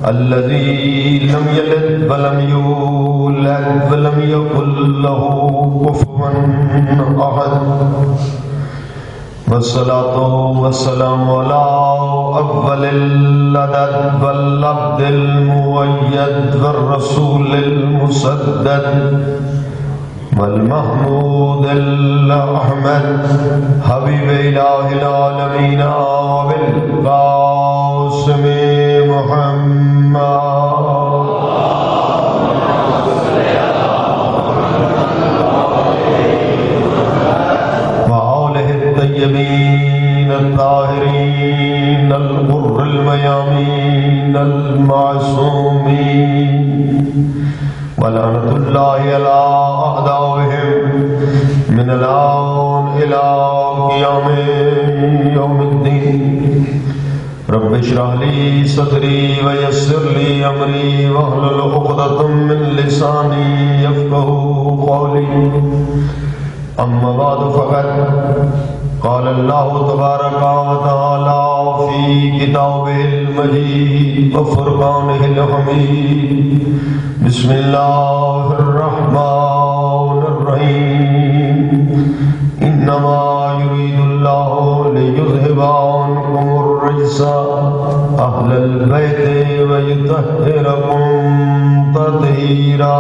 الذي لم يلد ولم يولد ولم يكن له كفوا أحد والصلاة والسلام على أفضل العدد والعبد المؤيد والرسول المسدد والمحمود الأحمد حبيب إله العالمين بالقاسم محمد وآله الطيبين الطاهرين الغر الميامين المعصومين ولعنة الله على أعدائهم من الآن إلى قيام يوم الدين. رب اشرح لي صدري ويسر لي أمري واحلل عقدة من لساني يفقهوا قولي. أما بعد فقد قال الله تبارك وتعالى في كتابه المجيد وفرقانه الحميد. بسم الله الرحمن الرحيم. إنما يريد الله ليذهب عنكم الرجس أهل البيت ويطهركم تطهيرا.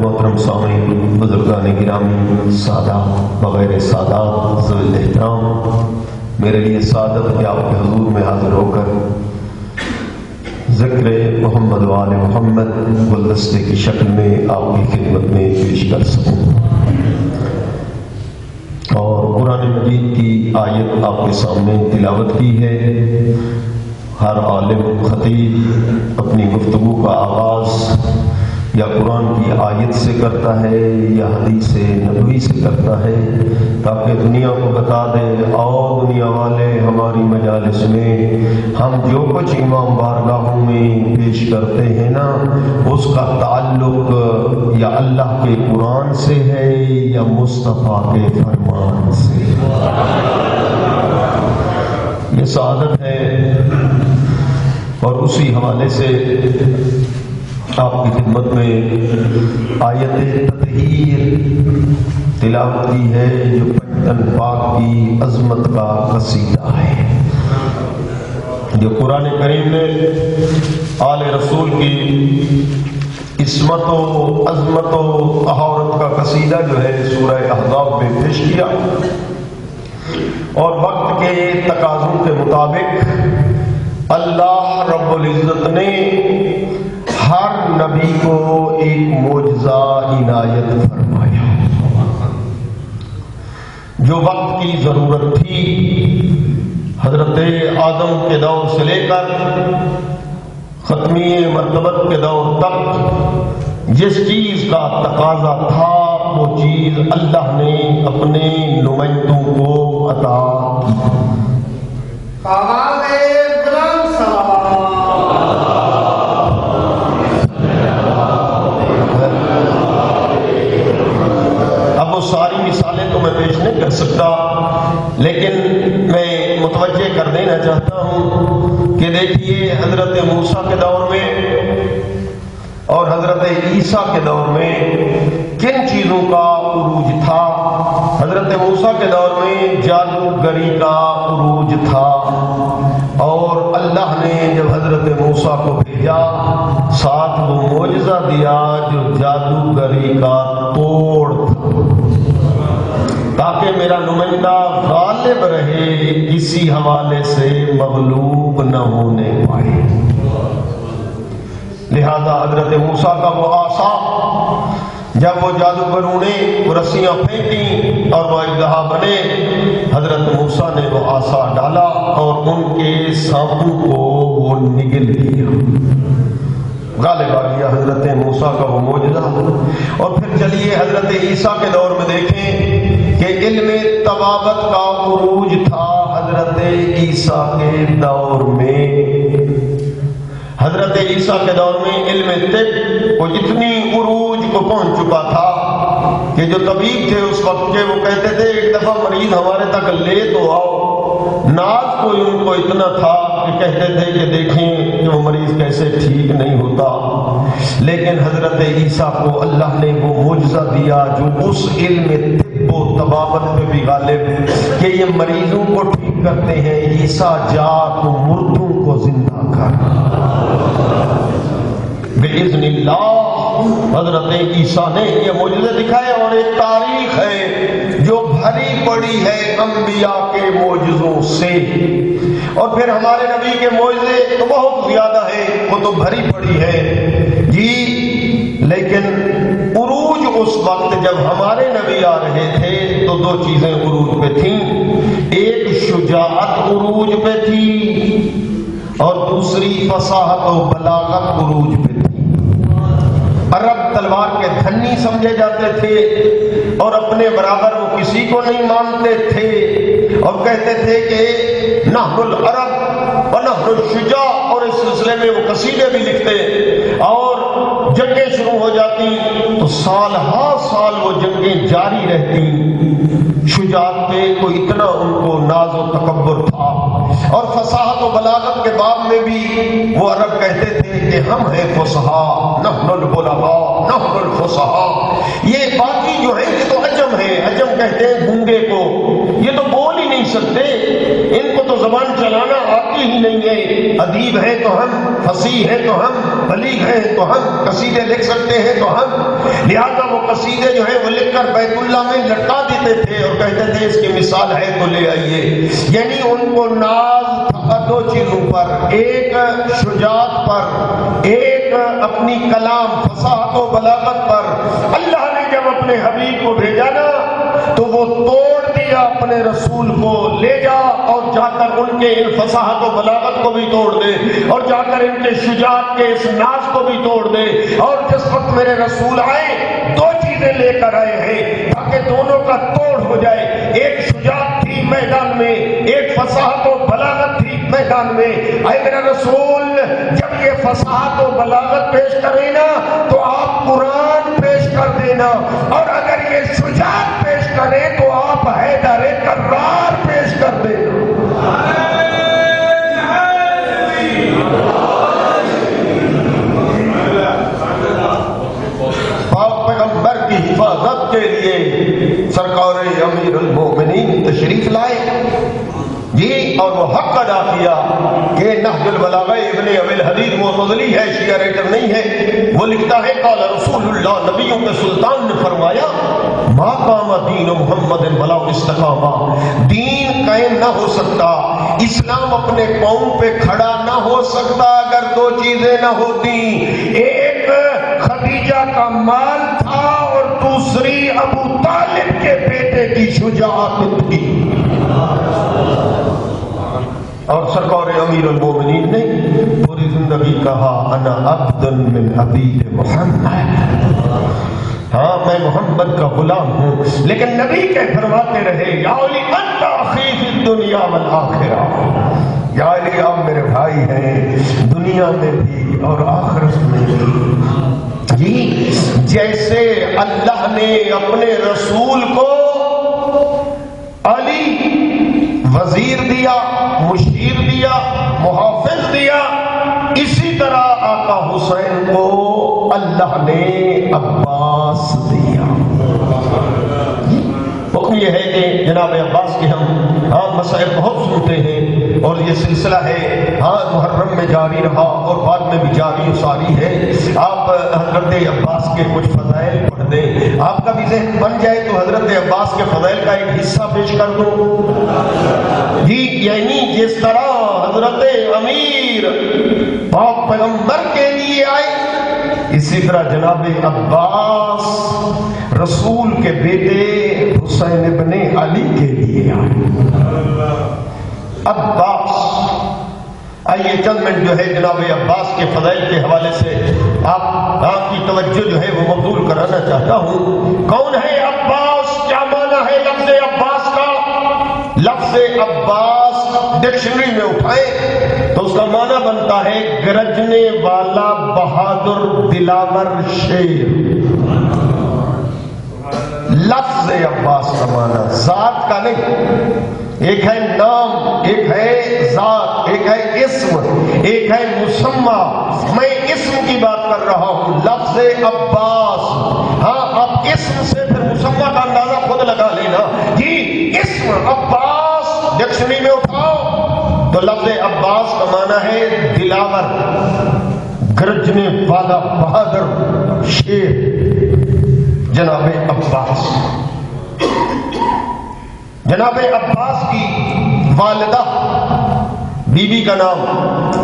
محترم سامعین، بزرگان گرامی، سادات بغیر سادات ذوی الاحترام، میرے لیے سعادت ہے کہ آپ کے حضور میں حاضر ہو کر ذکر محمد و آل محمد گلدستے کی شکل میں آپ کی خدمت میں پیش کر سکوں اور قرآن مجید کی آیت آپ کے سامنے تلاوت کی ہے۔ ہر عالم خطیب اپنی گفتگو کا آغاز یا قرآن کی آیت سے کرتا ہے یا حدیث نبوی سے کرتا ہے تاکہ دنیا کو بتا دے، آؤ دنیا والے، ہماری مجالس میں ہم جو کچھ امام بارگاہوں میں پیش کرتے ہیں نا، اس کا تعلق یا اللہ کے قرآن سے ہے یا مصطفیٰ کے فرمان سے۔ یہ سعادت ہے اور اسی حوالے سے آپ کی خدمت میں آیت تطہیر تلاوت کی ہے جو پنجتن پاک کی عظمت کا قصیدہ ہے، جو قرآن کریم نے آل رسول کی عصمت و عظمت و طہارت کا قصیدہ جو ہے سورہ احزاب میں پیش کیا اور وقت کے تقاضوں کے مطابق اللہ رب العزت نے ہر نبی کو ایک معجزہ عنایت فرمایا۔ جو وقت کی ضرورت تھی، حضرت آدم کے دور سے لے کر ختمی مرتبت کے دور تک جس چیز کا تقاضا تھا وہ چیز اللہ نے اپنے نمائندوں کو عطا کی۔ اب وہ ساری مثالیں تو میں پیش نہیں کر سکتا، لیکن میں متوجہ کر دینا چاہتا ہوں کہ دیکھیے حضرت موسیٰ کے دور میں اور حضرت عیسیٰ کے دور میں کن چیزوں کا عروج تھا۔ حضرت موسیٰ کے دور میں جادوگری کا عروج تھا، اور اللہ نے جب حضرت موسیٰ کو بھیجا ساتھ وہ معجزہ دیا جو جادوگری کا توڑ تھا، تاکہ میرا نمائندہ غالب رہے، کسی حوالے سے مغلوب نہ ہونے پائے۔ لہذا حضرت موسیٰ کا وہ عصا، جب وہ جادوگروں نے وہ رسیاں پھینکیں اور وہ اژدہا بنے، حضرت موسیٰ نے وہ عصا ڈالا اور ان کے سانپوں کو وہ نگل دیا، غالب آ گیا حضرت موسیٰ کا وہ معجزہ۔ اور پھر چلیے حضرت عیسیٰ کے دور میں دیکھیں کہ علم طبابت کا عروج تھا حضرت عیسیٰ کے دور میں۔ حضرت عیسیٰ کے دور میں علم طب کو اتنی عروج کو پہنچ چکا تھا کہ جو طبیب تھے اس وقت کے وہ کہتے تھے ایک دفعہ مریض ہمارے تک لے تو آؤ، ناز کوئی ان کو اتنا تھا کہ کہتے تھے کہ دیکھیں کہ وہ مریض کیسے ٹھیک نہیں ہوتا۔ لیکن حضرت عیسیٰ کو اللہ نے وہ معجزہ دیا جو اس علم طب و طبابت پہ بھی غالب کہ یہ مریضوں کو ٹھیک کرتے ہیں۔ عیسیٰ جا تو مردوں کو زندہ کر، بِإِذْنِ اللہ حضرت عیسیٰ نے یہ معجزے دکھائے، اور ایک تاریخ ہے جو بھری پڑی ہے انبیاء کے معجزوں سے۔ اور پھر ہمارے نبی کے معجزے تو بہت زیادہ ہیں، وہ تو بھری پڑی ہے جی، لیکن عروج اس وقت جب ہمارے نبی آ رہے تھے تو دو چیزیں عروج پہ تھیں، ایک شجاعت عروج پہ تھی اور دوسری فصاحت و بلاغت عروج پہ تھی۔ عرب تلوار کے دھنی سمجھے جاتے تھے اور اپنے برابر وہ کسی کو نہیں مانتے تھے، اور کہتے تھے کہ نحن العرب ونحن الشجاع، اور اس سلسلے میں وہ قصیدے بھی لکھتے، اور جنگیں شروع ہو جاتی تو سال ہا سال وہ جنگیں جاری رہتی۔ شجاعت پہ کو اتنا ان کو ناز و تکبر تھا، اور فصاحت و بلاغت کے باب میں بھی وہ عرب کہتے تھے کہ ہم ہیں فصحاء، نحن البلغاء نحن الفصحاء۔ یہ باقی جو ہیں یہ تو عجم ہیں، عجم کہتے ہیں گونگے کو، یہ تو بول ہی نہیں سکتے، ان کو تو زبان چلانا آتی ہی نہیں ہے۔ ادیب ہیں تو ہم، فصیح ہیں تو ہم، بلیغ ہیں تو ہم، قصیدے لکھ سکتے ہیں تو ہم، لہذا وہ قصیدے جو ہیں وہ لکھ کر بیت اللہ میں لٹکا دیتے تھے اور کہتے تھے اس کی مثال ہے تو لے آئیے۔ یعنی ان کو ناز تھا دو چیزوں پر، ایک شجاعت پر، ایک اپنی کلام فصاحت و بلاغت پر۔ اللہ نے جب اپنے حبیب کو بھیجا نا تو وہ توڑ دیا اپنے رسول کو، لے جا اور جا کر ان کے ان فصاحت و بلاغت کو بھی توڑ دے، اور جا کر ان کے شجاعت کے اس ناز کو بھی توڑ دے۔ اور جس وقت میرے رسول آئے دو چیزیں لے کر آئے ہیں تاکہ دونوں کا توڑ ہو جائے، ایک شجاعت تھی میدان میں، ایک فصاحت و بلاغت تھی میدان میں۔ اے میرا رسول جب یہ فصاحت و بلاغت پیش کرے نا تو آپ قرآن پیش کر دینا، اور اگر یہ شجاعت پیش کرے تو آپ حیدر کرار پیش کر دینا۔ پاک پیغمبر کی حفاظت کے لیے سرکار امیر المومنین تشریف لائے جی، اور وہ حق ادا کیا کہ نہج البلاغہ ابن ابی الحدید معتزلی ہے، شیعہ رائٹر نہیں ہے۔ وہ لکھتا ہے قال رسول اللہ، نبیوں کے سلطان نے فرمایا ما قام دین محمد ولا استقامہ، دین قائم نہ ہو سکتا، اسلام اپنے پاؤں پہ کھڑا نہ ہو سکتا اگر دو چیزیں نہ ہوتی، ایک خدیجہ کا مال تھا اور دوسری ابو طالب کے بیٹے کی شجاعت تھی۔ اور سرکار امیر المومنین نے پوری زندگی کہا انا عبد من عبید محمد، ہاں میں محمد کا غلام ہوں، لیکن نبی کے فرماتے رہے یا علی انت اخی فی الدنیا والآخرہ، یا علی آپ میرے بھائی ہیں دنیا میں بھی اور آخرت میں بھی۔ جی جیسے اللہ نے اپنے رسول کو علی وزیر دیا، مشیر دیا، محافظ دیا، اسی طرح آقا حسین کو اللہ نے عباس دیا۔ حکم یہ ہے کہ جناب عباس کے ہم مسائل بہت سنتے ہیں، اور یہ سلسلہ ہے محرم میں جاری رہا اور بعد میں بھی جاری و ساری ہے۔ آپ حضرت عباس کے کچھ فضائل پڑھ دیں، آپ کا بھی ذہن بن جائے تو حضرت عباس کے فضائل کا ایک حصہ پیش کر دوں۔ جی یعنی جس طرح حضرت امیر پاک پیغمبر کے لیے آئے، اسی طرح جناب عباس رسول کے بیٹے حسین ابن علی کے لیے آئے۔ عباس، آئیے چند منٹ جو ہے جناب عباس کے فضائل کے حوالے سے آپ کی توجہ جو ہے وہ مبذول کرانا چاہتا ہوں۔ کون ہے عباس؟ کیا معنی ہے لفظ عباس کا؟ لفظ عباس ڈکشنری میں اٹھائیں تو اس کا معنی بنتا ہے گرجنے والا بہادر دلاور شیر۔ لفظ عباس کا معنی ذات کا نہیں، ایک ہے نام، ایک ہے ذات، ایک ہے اسم، ایک ہے مسمى۔ میں اسم کی بات کر رہا ہوں، لفظ عباس۔ آپ اسم سے پھر مسمى کا اندازہ خود لگا لینا۔ جی اسم عباس ڈکشنری میں اٹھاؤ تو لفظ عباس کا معنی ہے دلاور، گرجنے والا بہادر شیر، جناب عباس۔ جناب عباس کی والدہ بی بی کا نام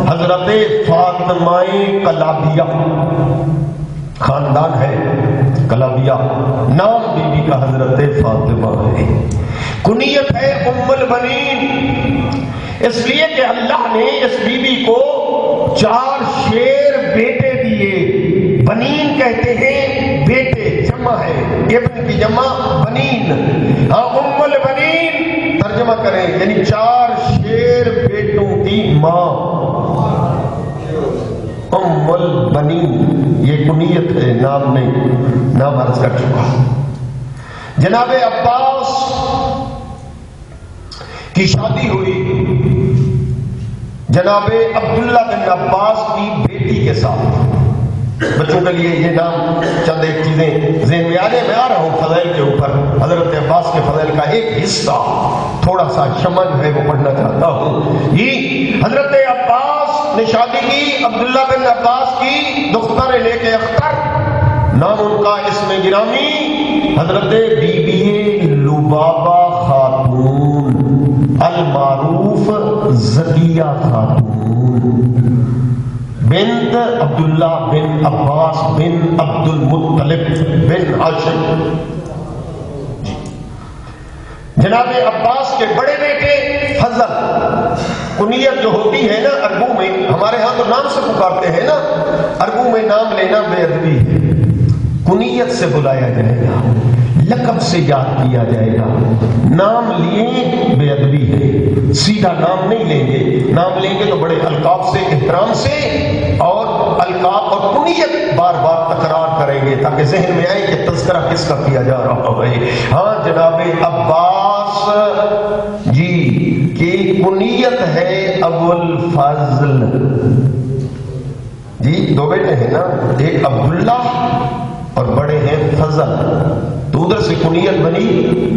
حضرت فاطمہ کلابیہ، خاندان ہے کلابیہ، نام بی بی کا حضرت فاطمہ ہے، کنیت ہے ام البنین، اس لیے کہ اللہ نے اس بی بی کو 4 شیر بیٹے دیے۔ بنین کہتے ہیں بیٹے، جمع ہے، ابن کی جمع بنین۔ ام البنین ترجمہ کریں یعنی 4 شیر بیٹوں کی ماں، ام البنین، یہ کنیت ہے، نام نہیں، نام عرض کر چکا۔ جناب عباس کی شادی ہوئی جناب عبداللہ بن عباس کی بیٹی کے ساتھ۔ بچوں کے لیے یہ نام چند ایک چیزیں ذہن میں آنے میں آ رہا ہوں فضائل کے اوپر، حضرت عباس کے فضائل کا ایک حصہ تھوڑا سا شمع جو ہے وہ پڑھنا چاہتا ہوں۔ یہ حضرت عباس نے شادی کی عبداللہ بن عباس کی دختر لے کے اختر، نام ان کا اسم گرامی حضرت بی بی لبابہ خاتون المعروف زکیہ خاتون بنت عبداللہ بن عباس بن عبد المطلب بن ہاشم۔ جناب عباس کے بڑے بیٹے فضل، کنیت جو ہوتی ہے نا عربوں میں، ہمارے ہاں تو نام سے پکارتے ہیں نا، عربوں میں نام لینا بے ادبی ہے، کنیت سے بلایا جائے گا، لقب سے یاد کیا جائے گا۔ نام لیے بے ادبی ہے، سیدھا نام نہیں لیں گے، نام لیں گے تو بڑے القاب سے، احترام سے، اور القاب اور کنیت بار بار تکرار کریں گے تاکہ ذہن میں آئے کہ تذکرہ کس کا کیا جا رہا ہے۔ جناب عباس جی کی کنیت ہے ابو الفضل۔ جی 2 بیٹے ہیں نا، ایک عبداللہ اور بڑے ہیں فضل، تو ادھر سے کنیت بنی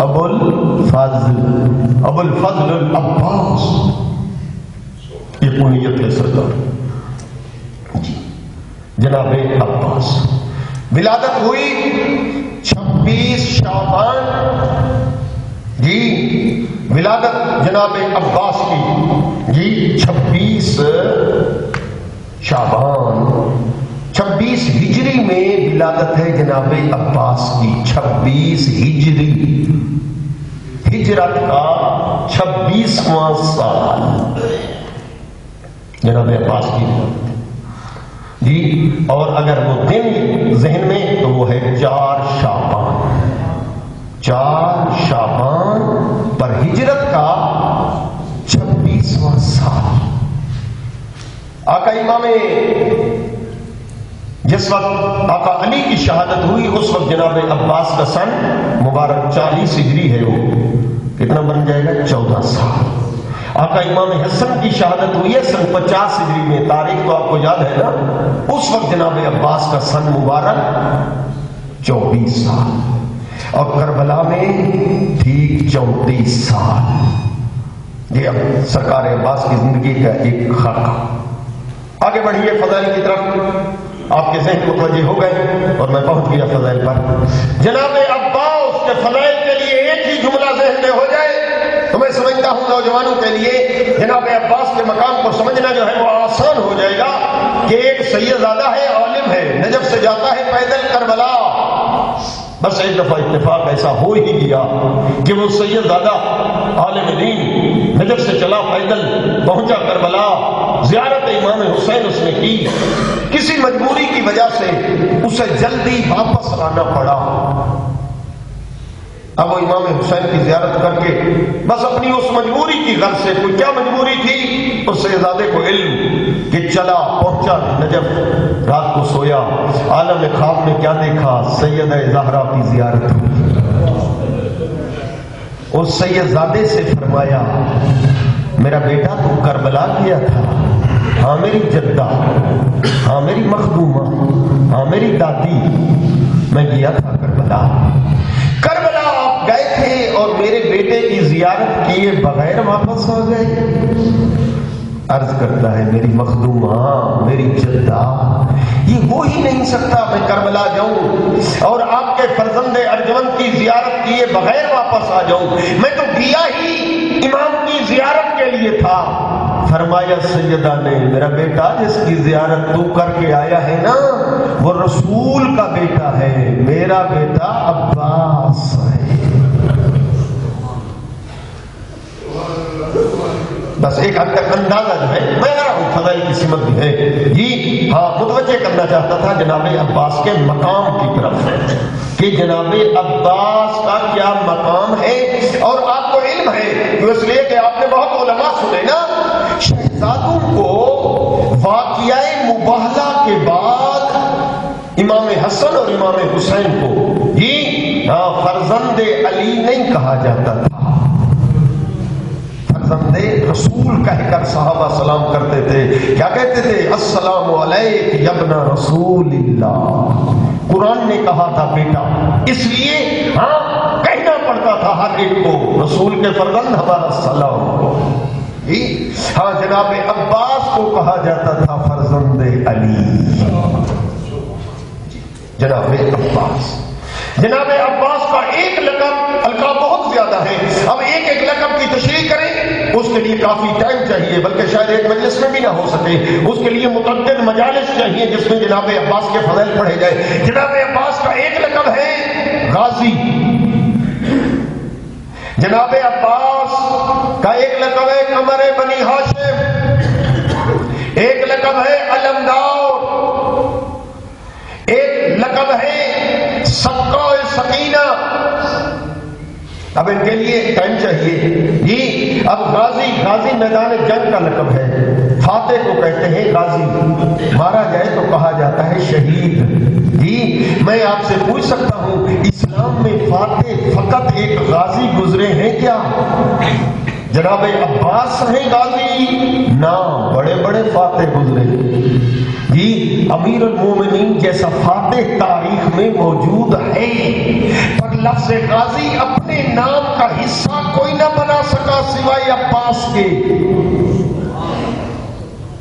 ابو الفضل، ابو الفضل العباس، یہ کنیت ہے سردار جی جناب عباس۔ ولادت ہوئی 26 شعبان، جی ولادت جناب عباس کی جی 26 شعبان، 26 ہجری میں ولادت ہے جناب عباس کی، 26 ہجری، ہجرت کا 26واں سال جناب عباس کی جی۔ اور اگر وہ دن ذہن میں تو وہ ہے 4 شعبان۔ 4 شعبان پر ہجرت کا 26واں سال. آقا امام جس وقت آقا علی کی شہادت ہوئی اس وقت جناب عباس کا سن مبارک 40 ہجری ہے. وہ کتنا بن جائے گا؟ 14 سال. آقا امام حسن کی شہادت ہوئی ہے سن 50 ہجری میں. تاریخ تو آپ کو یاد ہے نا. اس وقت جناب عباس کا سن مبارک 24 سال اور کربلا میں ٹھیک 34 سال. یہ اب سرکار عباس کی زندگی کا ایک خاکہ. آگے بڑھیے فضائل کی طرف. آپ کے ذہن متوجہ ہو گئے اور میں پہنچ گیا فضائل پر. جناب عباس کے فضائل کے لیے ایک ہی جملہ ذہن میں ہو جائے تو میں سمجھتا ہوں نوجوانوں کے لیے جناب عباس کے مقام کو سمجھنا جو ہے وہ آسان ہو جائے گا کہ ایک سیدزادہ ہے، عالم ہے، نجف سے جاتا ہے پیدل کربلا. بس ایک دفعہ اتفاق ایسا ہو ہی گیا کہ وہ سیدزادہ عالم دین نجف سے چلا پیدل پہنچا کربلا. زیارت امام حسین اس نے کی. کسی مجبوری کی وجہ سے اسے جلدی واپس آنا پڑا. اب وہ امام حسین کی زیارت کر کے بس اپنی اس مجبوری کی غرض سے، کوئی کیا مجبوری تھی؟ اس شہزادے کو علم کہ چلا پہنچا نجف، رات کو سویا، عالم خواب میں کیا دیکھا؟ سیدہ زہرا کی زیارت ہوئی. اس سیدزادے سے فرمایا میرا بیٹا تو کربلا گیا تھا. ہاں میری جدہ، ہاں میری مخدومہ، ہاں میری دادی، میں گیا تھا کربلا. کربلا آپ گئے تھے اور میرے بیٹے کی زیارت کیے بغیر واپس آ گئے. عرض کرتا ہے میری مخدومہ، میری جدہ، یہ ہو ہی نہیں سکتا میں کربلا جاؤں اور آپ کے فرزند ارجمند کی زیارت کیے بغیر واپس آ جاؤں. میں تو گیا ہی امام کی زیارت کے لیے تھا. فرمایا سیدہ نے میرا بیٹا جس کی زیارت تو کر کے آیا ہے نا وہ رسول کا بیٹا ہے، میرا بیٹا عباس ہے. بس ایک حد تک اندازہ جو ہے میں آ رہا ہوں فضائل کی سمت بھی ہے جی. ہاں متوجہ کرنا چاہتا تھا جناب عباس کے مقام کی طرف ہے کہ جناب عباس کا کیا مقام ہے. اور آپ کو علم ہے تو اس لیے کہ آپ نے بہت علماء سنے نا، شہزادوں کو واقعہ مباہلہ کے بعد امام حسن اور امام حسین کو جی فرزند علی نہیں کہا جاتا تھا، فرزند رسول کہہ کر صحابہ سلام کرتے تھے. کیا کہتے تھے؟ السلام علیک یا ابن رسول اللہ. قرآن نے کہا تھا بیٹا، اس لیے کہنا پڑتا تھا ہر ایک کو رسول کے فرزند ہمارا سلام ہو. ہاں جناب عباس کو کہا جاتا تھا فرزند علی. جناب عباس، جناب عباس کا ایک لقب، القاب بہت زیادہ ہے، اب ایک ایک لقب کی تشریح کریں اس کے لیے کافی ٹائم چاہیے، بلکہ شاید ایک مجلس میں بھی نہ ہو سکے. اس کے لیے متعدد مجالس چاہیے جس میں جناب عباس کے فضائل پڑھے جائے. جناب عباس کا ایک لقب ہے غازی. جناب عباس کا ایک لقب ہے قمر بنی ہاشم، ایک لقب ہے علمدار، ایک لقب ہے سقا سکینہ. اب ان کے لیے ٹائم چاہیے جی. اب غازی، غازی میدان جنگ کا لقب ہے. فاتح کو کہتے ہیں غازی، مارا جائے تو کہا جاتا ہے شہید جی. میں آپ سے پوچھ سکتا ہوں اسلام میں فاتح فقط ایک غازی گزرے ہیں کیا؟ جناب عباس ہیں غازی؟ نہ، بڑے بڑے فاتح گزرے جی. امیر المومنین جیسا فاتح تاریخ میں موجود ہے، پر لفظ غازی اپنے نام کا حصہ کوئی نہ بنا سکا سوائے عباس کے.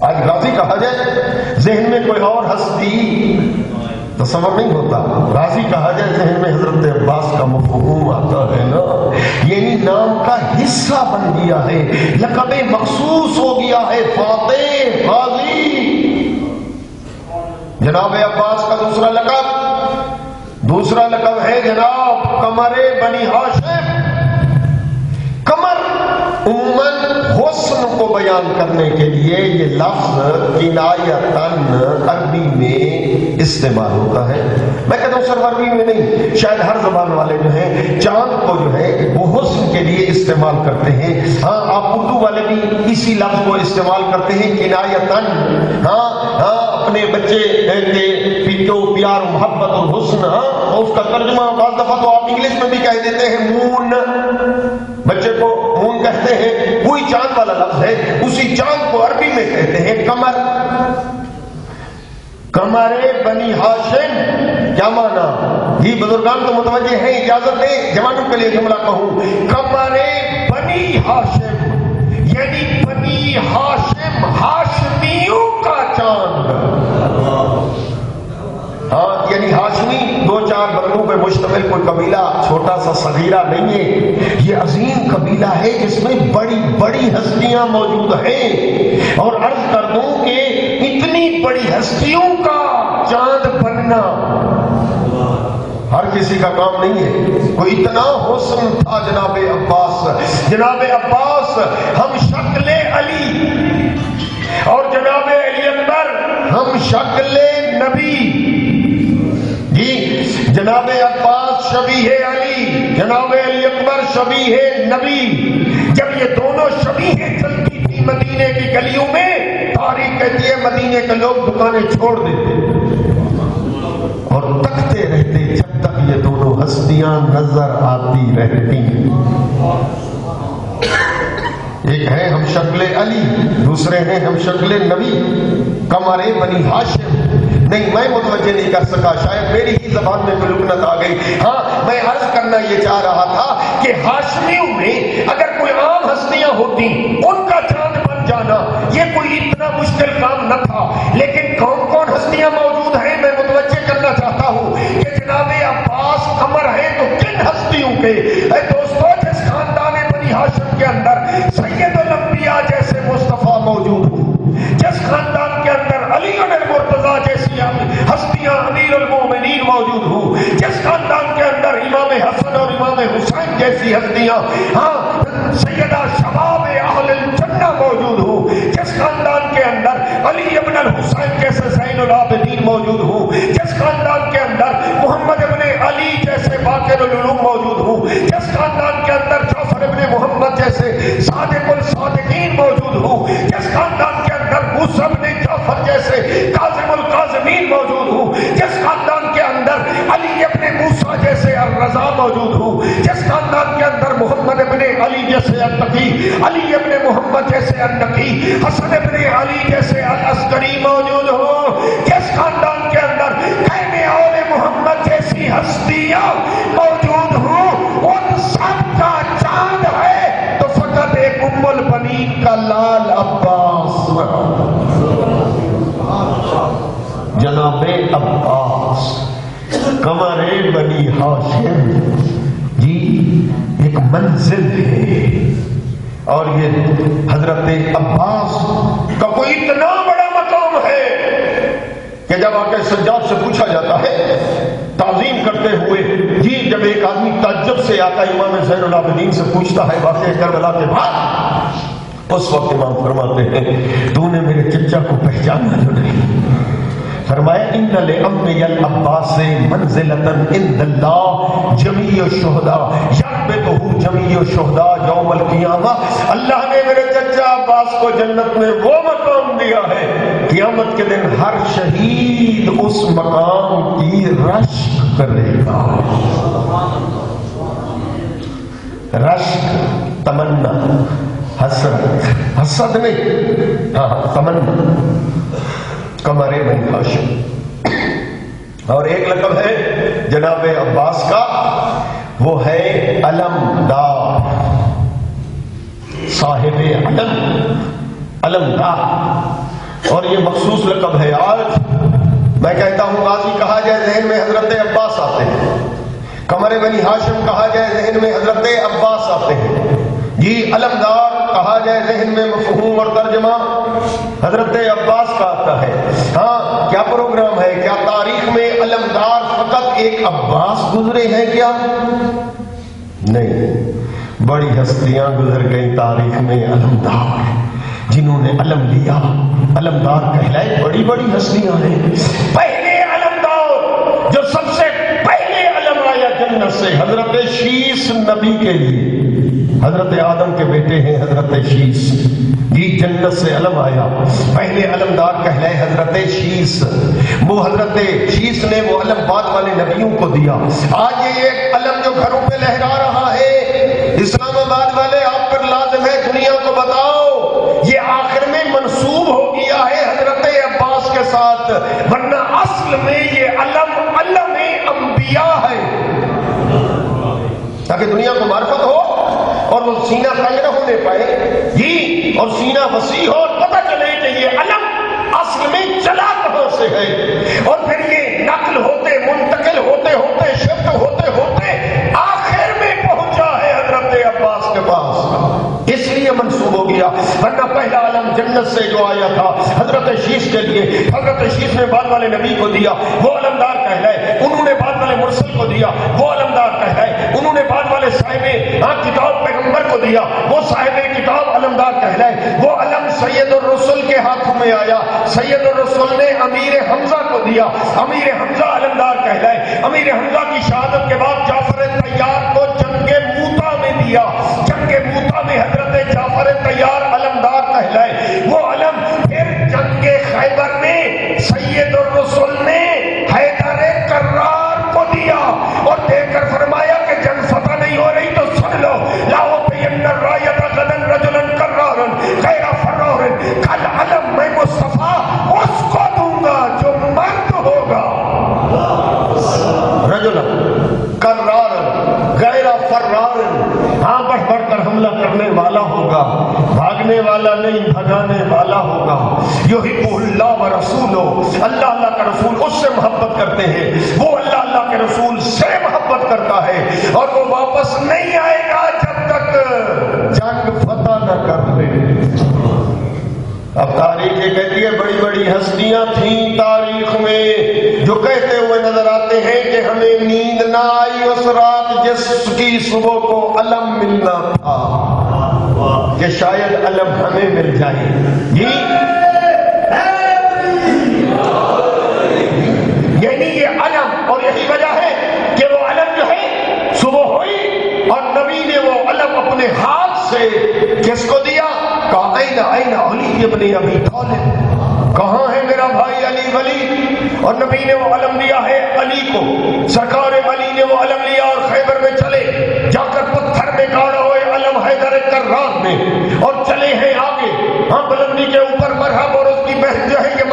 آج غازی کہا جائے ذہن میں کوئی اور ہستی تصور نہیں ہوتا. غازی کہا جائے ذہن میں حضرت عباس کا مفہوم آتا ہے نا، یعنی نام کا حصہ بن گیا ہے، لقب مخصوص ہو گیا ہے فاتح غازی. جناب عباس کا دوسرا لقب ہے جناب قمر بنی ہاشم. قمر عموماً ہو حسن کو بیان کرنے کے لیے یہ لفظ کنایتاً عربی میں استعمال ہوتا ہے. میں کہتا ہوں صرف عربی میں نہیں، شاید ہر زبان والے جو ہیں چاند کو جو ہے وہ حسن کے لیے استعمال کرتے ہیں. ہاں آپ اردو والے بھی اسی لفظ کو استعمال کرتے ہیں کنایتاً. ہاں اپنے بچے کے پیٹو پیار محبت اور حسن. اور اس کا ترجمہ بعض دفعہ تو آپ انگلش میں بھی کہہ دیتے ہیں مون. بچے کو مون کہتے ہیں، وہی چاند والا لفظ ہے. اسی چاند کو عربی میں کہتے ہیں قمر. قمر بنی ہاشم کیا مانا؟ جی بزرگان تو متوجہ ہیں، اجازت دیں جوانوں کے لیے جملہ کہوں. قمر بنی ہاشم یعنی بنی ہاشم، ہاشمیوں کا چاند. ہاں یعنی ہاشمی دو چار بندوں پہ مشتمل کوئی قبیلہ چھوٹا سا صغیرہ نہیں ہے، یہ عظیم قبیلہ ہے جس میں بڑی بڑی ہستیاں موجود ہیں. اور عرض کر دوں کہ اتنی بڑی ہستیوں کا چاند بننا ہر کسی کا کام نہیں ہے. کوئی اتنا حسن تھا جناب عباس. جناب عباس ہم شکل علی اور جناب علی اکبر ہم شکل نبی. جی جناب عباس شبیہ علی، جناب علی اکبر شبیہ نبی. جب یہ دونوں شبیہیں چلتی تھی مدینے کی گلیوں میں، تاریخ کہتی ہے مدینے کے لوگ دکانیں چھوڑ دیتے اور تکتے رہتے جب تک یہ دونوں ہستیاں نظر آتی رہتی. ایک ہے ہم شکل علی، دوسرے ہیں ہم شکل نبی. قمر بنی ہاشم نہیں، میں متوجہ نہیں کر سکا، شاید میری ہی زبان میں کوئی لکنت آ گئی. ہاں میں عرض کرنا یہ چاہ رہا تھا کہ ہاشمیوں میں اگر کوئی عام ہستیاں ہوتی ان کا چاند بن جانا یہ کوئی اتنا مشکل کام نہ تھا. لیکن کون کون ہستیاں موجود ہیں میں متوجہ کرنا چاہتا ہوں کہ جناب عباس قمر ہیں تو کن ہستیوں کے. اے دوستو، جس خاندان بنی ہاشم کے اندر سید الانبیاء جیسے مصطفیٰ موجود ہوں، جس خاندان کے اندر علی المرتضیٰ جیسی ہستیاں امیر المومنین موجود ہوں، جس خاندان کے اندر امام حسن اور امام حسین جیسی ہستیاں، ہاں سیدہ شباب اہل الجنہ موجود ہوں، جس خاندان کے اندر علی ابن الحسین جیسے زین العابدین موجود ہوں، جس خاندان کے اندر محمد ابن علی جیسے باقر العلوم موجود ہوں، جس خاندان کے اندر جعفر ابن محمد جیسے صادق الصادقین موجود ہوں، جس خاندان کے اندر موسیٰ ابن جعفر جیسے کاظم الکاظمین موجود ہوں، جس خاندان کے اندر علی ابن موسیٰ جیسے الرضا موجود ہوں، جس خاندان کے اندر محمد ابن علی جیسے التقی، علی ابن محمد جیسے النقی، حسن ابن علی جیسے العسکری موجود ہوں، جس خاندان کے اندر خیم آل محمد جیسی ہستیاں موجود ہوں، ان سب کا چاند ہے تو فقط ایک ام البنین کا لال عباس. جناب عباس قمر بنی ہاشم جی ایک منزل ہے. اور یہ حضرت عباس کا کوئی اتنا بڑا مقام ہے کہ جب آ کے سجاد سے پوچھا جاتا ہے تعظیم کرتے ہوئے، جی جب ایک آدمی تعجب سے آتا امام زین العابدین سے پوچھتا ہے واقعہ کربلا کے بعد، اس وقت امام فرماتے ہیں تو نے میرے چچا کو پہچانا جو نہیں. فرمایا ان لعمی العباس منزلۃ عند اللہ جمیع الشہداء یربطہ جمیع الشہداء یوم القیامہ. اللہ نے میرے چچا عباس کو جنت میں وہ مقام دیا ہے، قیامت کے دن ہر شہید اس مقام کی رشک کرے گا. رشک تمنا، حسرت، حسد نہیں، ہاں تمنا. قمر بنی ہاشم. اور ایک لقب ہے جناب عباس کا، وہ ہے علمدار، صاحب علم، علمدار. اور یہ مخصوص لقب ہے. آج میں کہتا ہوں غازی کہا جائے ذہن میں حضرت عباس آتے ہیں، قمر بنی ہاشم کہا جائے ذہن میں حضرت عباس آتے ہیں. جی علمدار کہا جائے ذہن میں مفہوم اور ترجمہ حضرت عباس کا آتا ہے. ہاں کیا پروگرام ہے؟ کیا تاریخ میں علمدار فقط ایک عباس گزرے ہیں کیا؟ نہیں، بڑی ہستیاں گزر گئی تاریخ میں علمدار، جنہوں نے علم لیا علمدار کہلائے، بڑی بڑی ہستیاں ہیں۔ پہلے علمدار جو سب سے پہلے علم آیا جنت سے، حضرت شیس نبی کے لیے، حضرت آدم کے بیٹے ہیں حضرت شیس، جی جنت سے علم آیا، پہلے علمدار کہلائے حضرت شیس۔ وہ حضرت شیس نے وہ علم بعد والے نبیوں کو دیا۔ آج یہ ایک علم جو گھروں پہ لہرا رہا ہے، اسلام آباد والے آپ پر لازم ہے دنیا کو بتاؤ، یہ آخر میں منسوب ہو گیا ہے حضرت عباس کے ساتھ، ورنہ اصل میں یہ علم انبیاء ہے، تاکہ دنیا کو معرفت ہو اور وہ سینہ تنگ نہ ہونے پائے جی، اور سینہ وسیع ہو اور پتہ چلے کہ یہ علم اصل میں چلا کہاں سے ہے، اور پھر یہ نقل ہوتے منتقل ہوتے ہوتے شفٹ ہوتے ہوتے آخر میں پہنچا ہے حضرت عباس کے پاس، اس لیے منسوب ہو گیا۔ ورنہ پہلا علم جنت سے جو آیا تھا حضرت شیس کے لیے، حضرت شیس نے بعد والے نبی کو دیا، وہ علمدار کہلائے، انہوں نے بعد والے مرسل کو دیا، وہ علمدار کہلائے، انہوں نے بعد والے صاحب کتاب پیغمبر کو دیا، وہ صاحب کتاب علمدار کہلائے۔ وہ علم سید الرسل کے ہاتھوں میں آیا، سید الرسل نے امیر حمزہ کو دیا، امیر حمزہ علمدار کہلائے۔ امیر حمزہ کی شہادت کے بعد جعفر طیار کو جنگ موتا میں دیا، جنگ موتا میں حضرت جعفر طیار علمدار کہلائے۔ وہ علم پھر جنگ خیبر میں سید الرسل نے حیدر کرار کو دیا اور دے کر فرمایا کہ جنگ فتح نہیں ہو رہی تو سن لو، لاؤ پین رایت غدن رجلن کرارن غیر فرارن، کل علم میں مصطفیٰ اس کو دوں گا جو مرد ہوگا، رجلن کرارن غیر فرارن، ہاں بڑھ بڑھ کر حملہ کرنے والا ہوگا، بھاگنے والا نہیں بھگانے والا ہوگا۔ یحب اللہ و رسولہ، اللہ اللہ کا رسول اس سے محبت کرتے ہیں، وہ اللہ اللہ کے رسول سے محبت کرتا ہے، اور وہ واپس نہیں آئے گا جب تک جنگ فتح نہ کر لے۔ اب تاریخ یہ کہتی ہے بڑی بڑی ہستیاں تھیں تاریخ میں جو کہتے ہوئے نظر آتے ہیں کہ ہمیں نیند نہ آئی اس رات جس کی صبح کو علم ملنا تھا، کہ شاید علم ہمیں مل جائے جی، یعنی یہ علم، اور یہی وجہ ہے کہ وہ علم جو ہے صبح ہوئی اور نبی نے وہ علم اپنے ہاتھ سے کس کو دیا؟ کہا این علی ابن ابی طالب، کہاں ہے میرا بھائی علی ولی؟ اور نبی نے وہ علم دیا ہے علی کو، سرکار علی نے وہ علم لیا اور خیبر میں چلے، جا کر پتھر میں گاڑا ہوئے علم حیدر کرار میں، اور چلے ہیں آگے، ہاں بلندی کے اوپر مرحب، اور اس کی بہن جو ہے یہ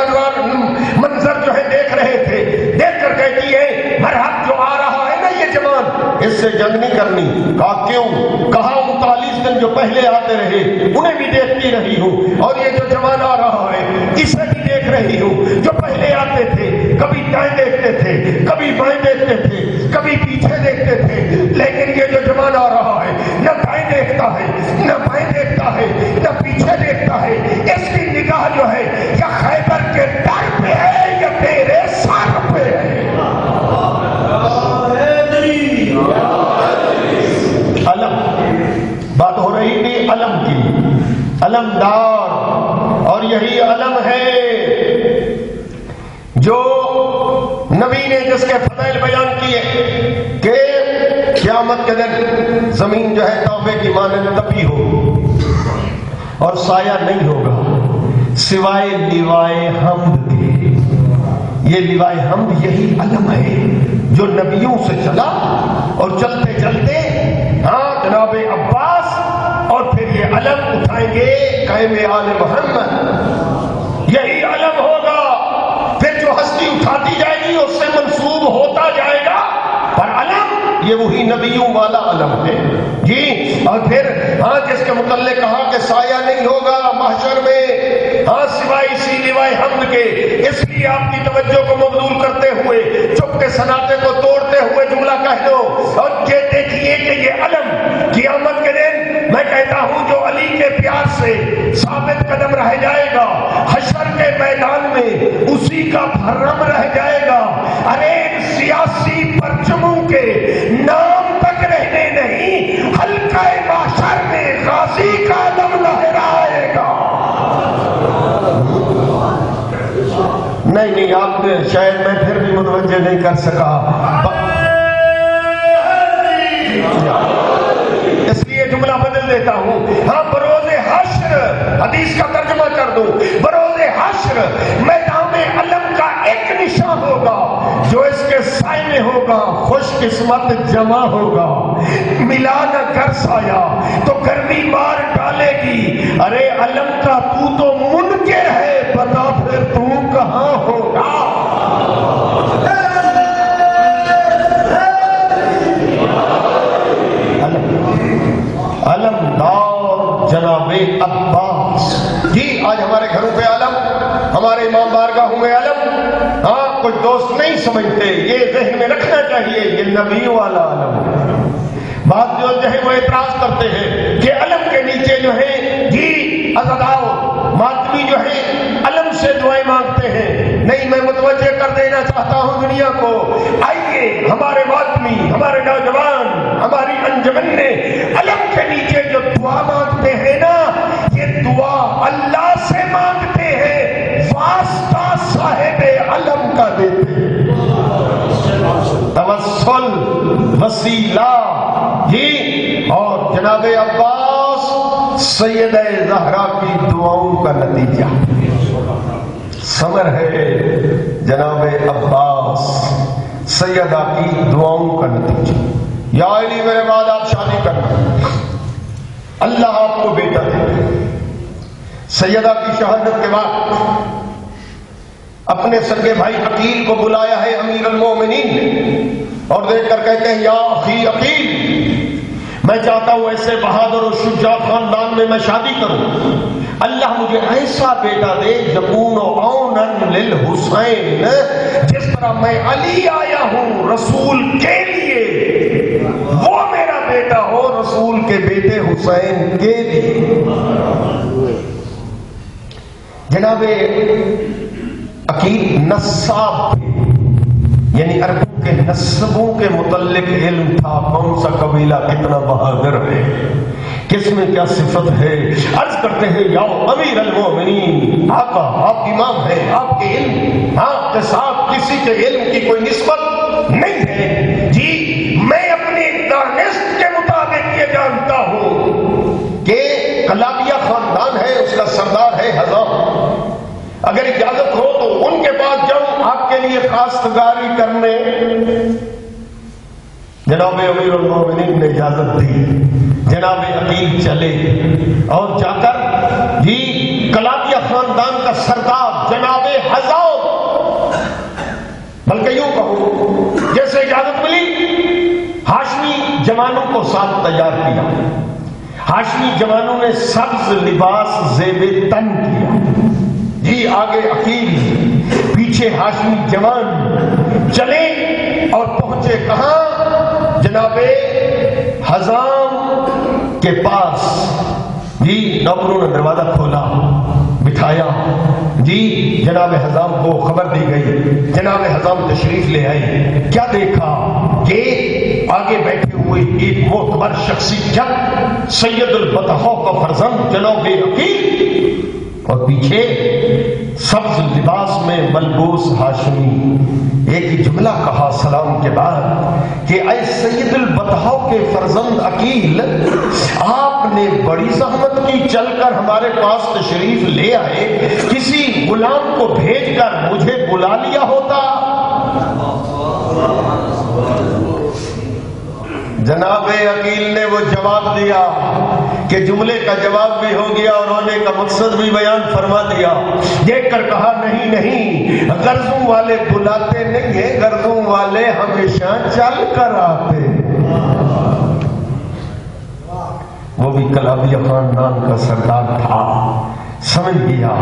منظر جو ہے دیکھ رہے تھے، دیکھ کر کہتی ہے مرحب جو آ رہا ہے نا یہ جوان، اس سے جنگ نہیں کرنی۔ کہا کیوں؟ کہا 39 دن جو پہلے آتے رہے انہیں بھی دیکھتی رہی ہوں، اور یہ جو جوان آ رہا ہے اسے بھی دیکھ رہی ہوں، جو پہلے آتے تھے کبھی دائیں دیکھتے تھے کبھی بائیں دیکھتے تھے کبھی پیچھے دیکھتے تھے، لیکن یہ جو جوان آ رہا ہے نہ دائیں دیکھتا ہے نہ بائیں دیکھتا ہے نہ پیچھے دیکھتا ہے، اس کی نگاہ جو ہے یا خیبر کے در پہ ہے یا تیرے سر پہ ہے۔ علم بات ہو رہی تھی علم کی، علمدار، اور یہی علم ہے جو نبی نے جس کے فضائل بیان کیے کہ قیامت کے دن زمین جو ہے توبے کی مانند تپی ہو اور سایہ نہیں ہوگا سوائے لیوائے حمد کے۔ یہ لیوائے حمد یہی علم ہے جو نبیوں سے چلا، اور چلتے چلتے ہاں جناب عباس، اور پھر یہ علم اٹھائیں گے قائم آل محمد، یہی علم ہوگا، پھر جو ہستی اٹھاتی جائے گی اس سے منسوب ہوتا جائے گا، پر علم یہ وہی نبیوں والا علم ہے جی۔ اور پھر ہاں جس کے متعلق کہا کہ سایہ نہیں ہوگا محشر میں ہاں سوائے اسی لیوائے حمد کے، اس لیے آپ کی توجہ کو مبذول کرتے ہوئے چپ کے سناٹے کو توڑتے ہوئے جملہ کہہ دو، اور یہ دیکھیے کہ یہ علم قیامت کے دن میں کہتا ہوں جو علی کے پیار سے ثابت قدم رہ جائے گا حشر کے میدان میں اسی کا بھرم رہ جائے گا۔ ارے سیاسی پرچموں کے نام تک رہنے نہیں، ہلکا حلقۂ محشر میں غازی کا علم لہرائے گا۔ نہیں آپ نے شاید میں پھر بھی متوجہ نہیں کر سکا، اس لیے جملہ بدل دیتا ہوں۔ ہاں بروز حشر، حدیث کا ترجمہ کر دوں، بروز حشر میدان علم کا ایک نشان ہوگا جو اس کے سائے میں ہوگا، خوش قسمت جمع ہوگا، ملا نہ کر سایہ تو گرمی مار ڈالے گی۔ ارے علم کا تو منکر ہے، بتا پھر تو کہاں ہوگا؟ علمدار جناب عباس جی، آج ہمارے گھروں پہ علم، ہمارے امام بارگاہوں میں علم، ہاں کچھ دوست نہیں سمجھتے، یہ ذہن میں رکھنا چاہیے یہ نبی والا علم۔ بعض جو ہے وہ اعتراض کرتے ہیں کہ علم کے نیچے جو ہے جی عزادار ماتمی جو ہے علم سے دعائیں مانگتے ہیں۔ نہیں، میں متوجہ کر دینا چاہتا ہوں دنیا کو، آئیے ہمارے ماتمی، ہمارے نوجوان، ہماری انجمن نے علم کے نیچے جو دعا مانگتے ہیں نا، یہ دعا اللہ سے مانگتے ہیں، واسطہ صاحب علم کا دیتے ہیں۔ توسل، وسیلہ جی، اور جناب عباس سیدہ زہرا کی دعاؤں کا نتیجہ ثمر ہے۔ جناب عباس سیدہ کی دعاؤں کا نتیجہ۔ یا علی میرے بعد آپ شادی کرنا، اللہ آپ کو بیٹا دے۔ سیدہ کی شہادت کے بعد اپنے سگے بھائی عقیل کو بلایا ہے امیر المومنین نے، اور دیکھ کر کہتے ہیں یا اخی عقیل، میں چاہتا ہوں ایسے بہادر و شجاع خاندان میں میں شادی کروں، اللہ مجھے ایسا بیٹا دے یکون عونا للحسین، جس طرح میں علی آیا ہوں رسول کے لیے، وہ میرا بیٹا ہو رسول کے بیٹے حسین کے لیے۔ جناب عقیل نساب تھے، یعنی عربوں کے نسبوں کے متعلق علم تھا، کون سا قبیلہ کتنا بہادر ہے، کس میں کیا صفت ہے۔ عرض کرتے ہیں یا امیر المومنین، آقا آپ امام ہیں، آپ کے علم، آپ کے ساتھ کسی کے علم کی کوئی نسبت نہیں ہے جی، میں اپنی دانست کے مطابق یہ جانتا ہوں کہ کلابیہ خاندان ہے، اس کا سردار ہے حضام، اگر اجازت ہو تو ان کے پاس جاؤں آپ کے لیے خواستگاری کرنے۔ جناب امیر المومنین نے اجازت دی، جناب عقیل چلے اور جا کر جی کلابیہ خاندان کا سردار جناب حضام، بلکہ یوں کہوں جیسے اجازت ملی، ہاشمی جوانوں کو ساتھ تیار کیا، ہاشمی جوانوں نے سبز لباس زیب تن کیا جی، آگے عقیل، پیچھے ہاشمی جوان، چلے اور پہنچے کہاں؟ جناب حضام کے پاس جی، نوکروں نے دروازہ کھولا، بٹھایا جی، جناب حضام کو خبر دی گئی، جناب حضام تشریف لے آئے۔ کیا دیکھا کہ آگے بیٹھے ہوئے ایک معتبر شخصیت سید البطحاء کا فرزند جناب عقیل، اور پیچھے سبز لباس میں ملبوس ہاشمی۔ ایک ہی جملہ کہا سلام کے بعد کہ اے سید البطحاء کے فرزند عقیل، آپ نے بڑی زحمت کی، چل کر ہمارے پاس تشریف لے آئے، کسی غلام کو بھیج کر مجھے بلا لیا ہوتا۔ جناب عقیل نے وہ جواب دیا کہ جملے کا جواب بھی ہو گیا اور ہونے کا مقصد بھی بیان فرما دیا، دیکھ کر کہا نہیں نہیں، غرضوں والے بلاتے نہیں ہیں، غرضوں والے ہمیشہ چل کر آتے۔ وہ بھی کلابیہ خاندان کا سردار تھا، سمجھ گیا،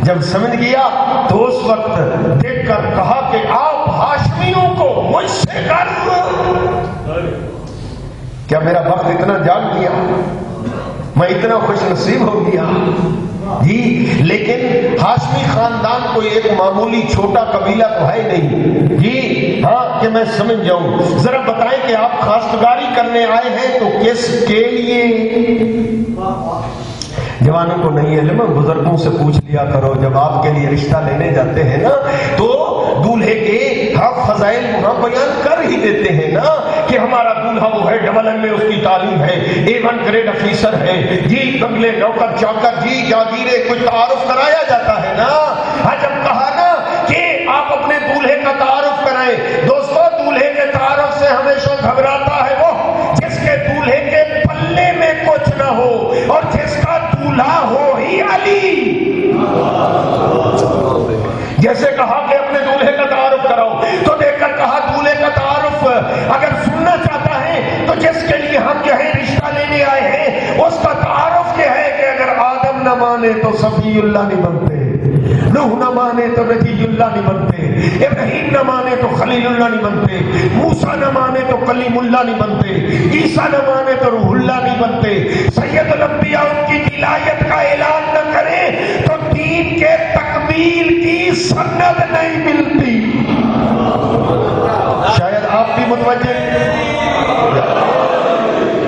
جب سمجھ گیا تو اس وقت دیکھ کر کہا کہ آپ ہاشمیوں کو مجھ سے غرض، کیا میرا وقت اتنا جان گیا، میں اتنا خوش نصیب ہو گیا جی؟ لیکن ہاشمی خاندان کوئی ایک معمولی چھوٹا قبیلہ تو ہے نہیں جی، ہاں کہ میں سمجھ جاؤں، ذرا بتائیں کہ آپ خواستگاری کرنے آئے ہیں تو کس کے لیے؟ جوانوں کو نہیں علم، بزرگوں سے پوچھ لیا کرو، جب آپ کے لیے رشتہ لینے جاتے ہیں نا تو دولہے کے فضائل وہاں بیان کر ہی دیتے ہیں نا کہ ہمارا دولہا وہ ہے، ڈبل ایم میں اس کی تعلیم ہے، A1 گریڈ افیسر ہے جی، بنگلے نوکر چاکر جی، جاگیرے، کچھ تعارف کرایا جاتا ہے نا۔ جب کہا نا کہ آپ اپنے دولہے کا تعارف کرائیں، دوستو دولہے کے تعارف سے ہمیشہ گھبراتا ہے وہ جس کے دولہے کے پلے میں کچھ نہ ہو اور جس کا دولہا ہو ہی علی۔ جیسے کہا کہ اپنے دولہے کا تعارف کراؤ تو دیکھ کر کہا دولہے کا تعارف اگر سننا چاہتا ہے تو جس کے لیے ہم جو ہے رشتہ لینے آئے ہیں اس کا تعارف کیا ہے کہ اگر آدم نہ مانے تو صفی اللہ نہیں بنتے، نوح نہ مانے تو نبی اللہ نہیں بنتے، ابراہیم نہ مانے تو خلیل اللہ نہیں بنتے، موسیٰ نہ مانے تو کلیم اللہ نہیں بنتے، عیسیٰ نہ مانے تو روح اللہ نہیں بنتے، سید الانبیاء ان کی ولایت کا اعلان نہ کریں تو دین کے تکمیل کی سند نہیں ملتی۔ شاید آپ بھی متوجہ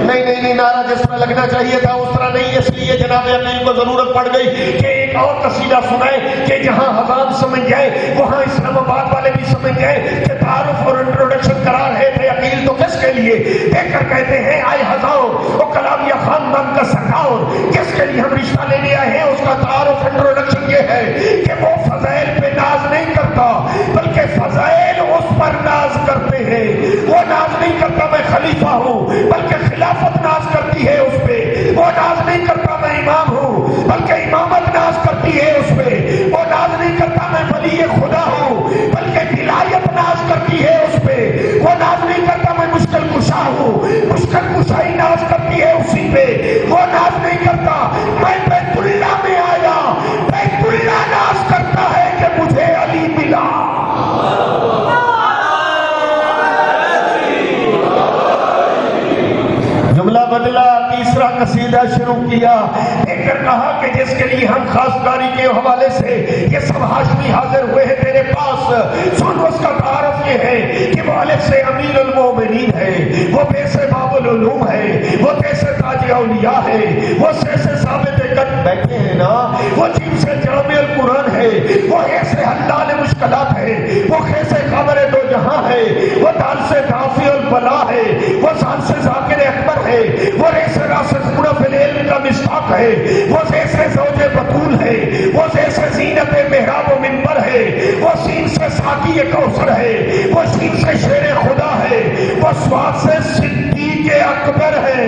نہیں، نعرہ جس طرح لگنا چاہیے تھا اس طرح نہیں، اس لیے جناب امیر کو ضرورت پڑ گئی کہ ایک اور قصیدہ سنائے کہ جہاں حضام سمجھ جائے وہاں اسلام آباد والے بھی سمجھ جائے کہ تعارف اور انٹروڈکشن کرا رہے تھے عقیل تو کس کے لیے؟ دیکھ کر کہتے ہیں آئے ہزاؤں وہ کلامیہ خاندان کا سرکار جس کے لیے ہم رشتہ لینے آئے ہیں، اس کا تعارف انٹروڈکشن یہ ہے کہ وہ فضائل پہ ناز نہیں کرتا بلکہ فضائل اس پر ناز کرتے ہیں۔ وہ ناز نہیں کرتا میں خلیفہ ہوں بلکہ خلافت ناز کرتی ہے اس پہ، وہ ناز نہیں کرتا میں امام ہوں بلکہ امامت ناز کرتی ہے اس پہ، وہ ناز نہیں کرتا میں ولی خدا ہوں بلکہ ولایت ناز کرتی ہے اس پہ، وہ ناز نہیں کرتا میں مشکل کشا ہوں، مشکل کشائی ناز کرتی ہے اسی پہ، وہ ناز نہیں کرتا میں بیت اللہ میں آیا، بیت اللہ ناز کرتا ہے کہ مجھے علی ملا۔ جملہ بدلا، تیسرا قصیدہ شروع کیا، ایک کر کہا کہ جس کے لیے ہم خواستگاری کے حوالے سے یہ سب ہاشمی حاضر ہوئے ہیں تیرے پاس، سن اس کا تعارف یہ ہے کہ وہ الف سے امیر المومنین ہے، وہ بے سے باب العلوم ہے، وہ تے سے تاج اولیاء ہے، وہ سے ثابت قد بیٹھے ہیں نا، وہ جیم سے جامع القرآن ہے، وہ اے سے حلال مشکلات ہے، وہ خے سے خبر دو جہاں ہے، وہ دال سے دافع البلا ہے، وہ سال سے ذاکر اکبر ہے، وہ رے سے راسخ منف العلم کا مصداق ہے، وہ زے سے زوج بطول ہے، وہ زے سے زینت محراب و منبر ہے، وہ سین سے ساقی کوثر ہے، وہ شین سے شیر خدا ہے، وہ سواد سے صدیق اکبر ہے،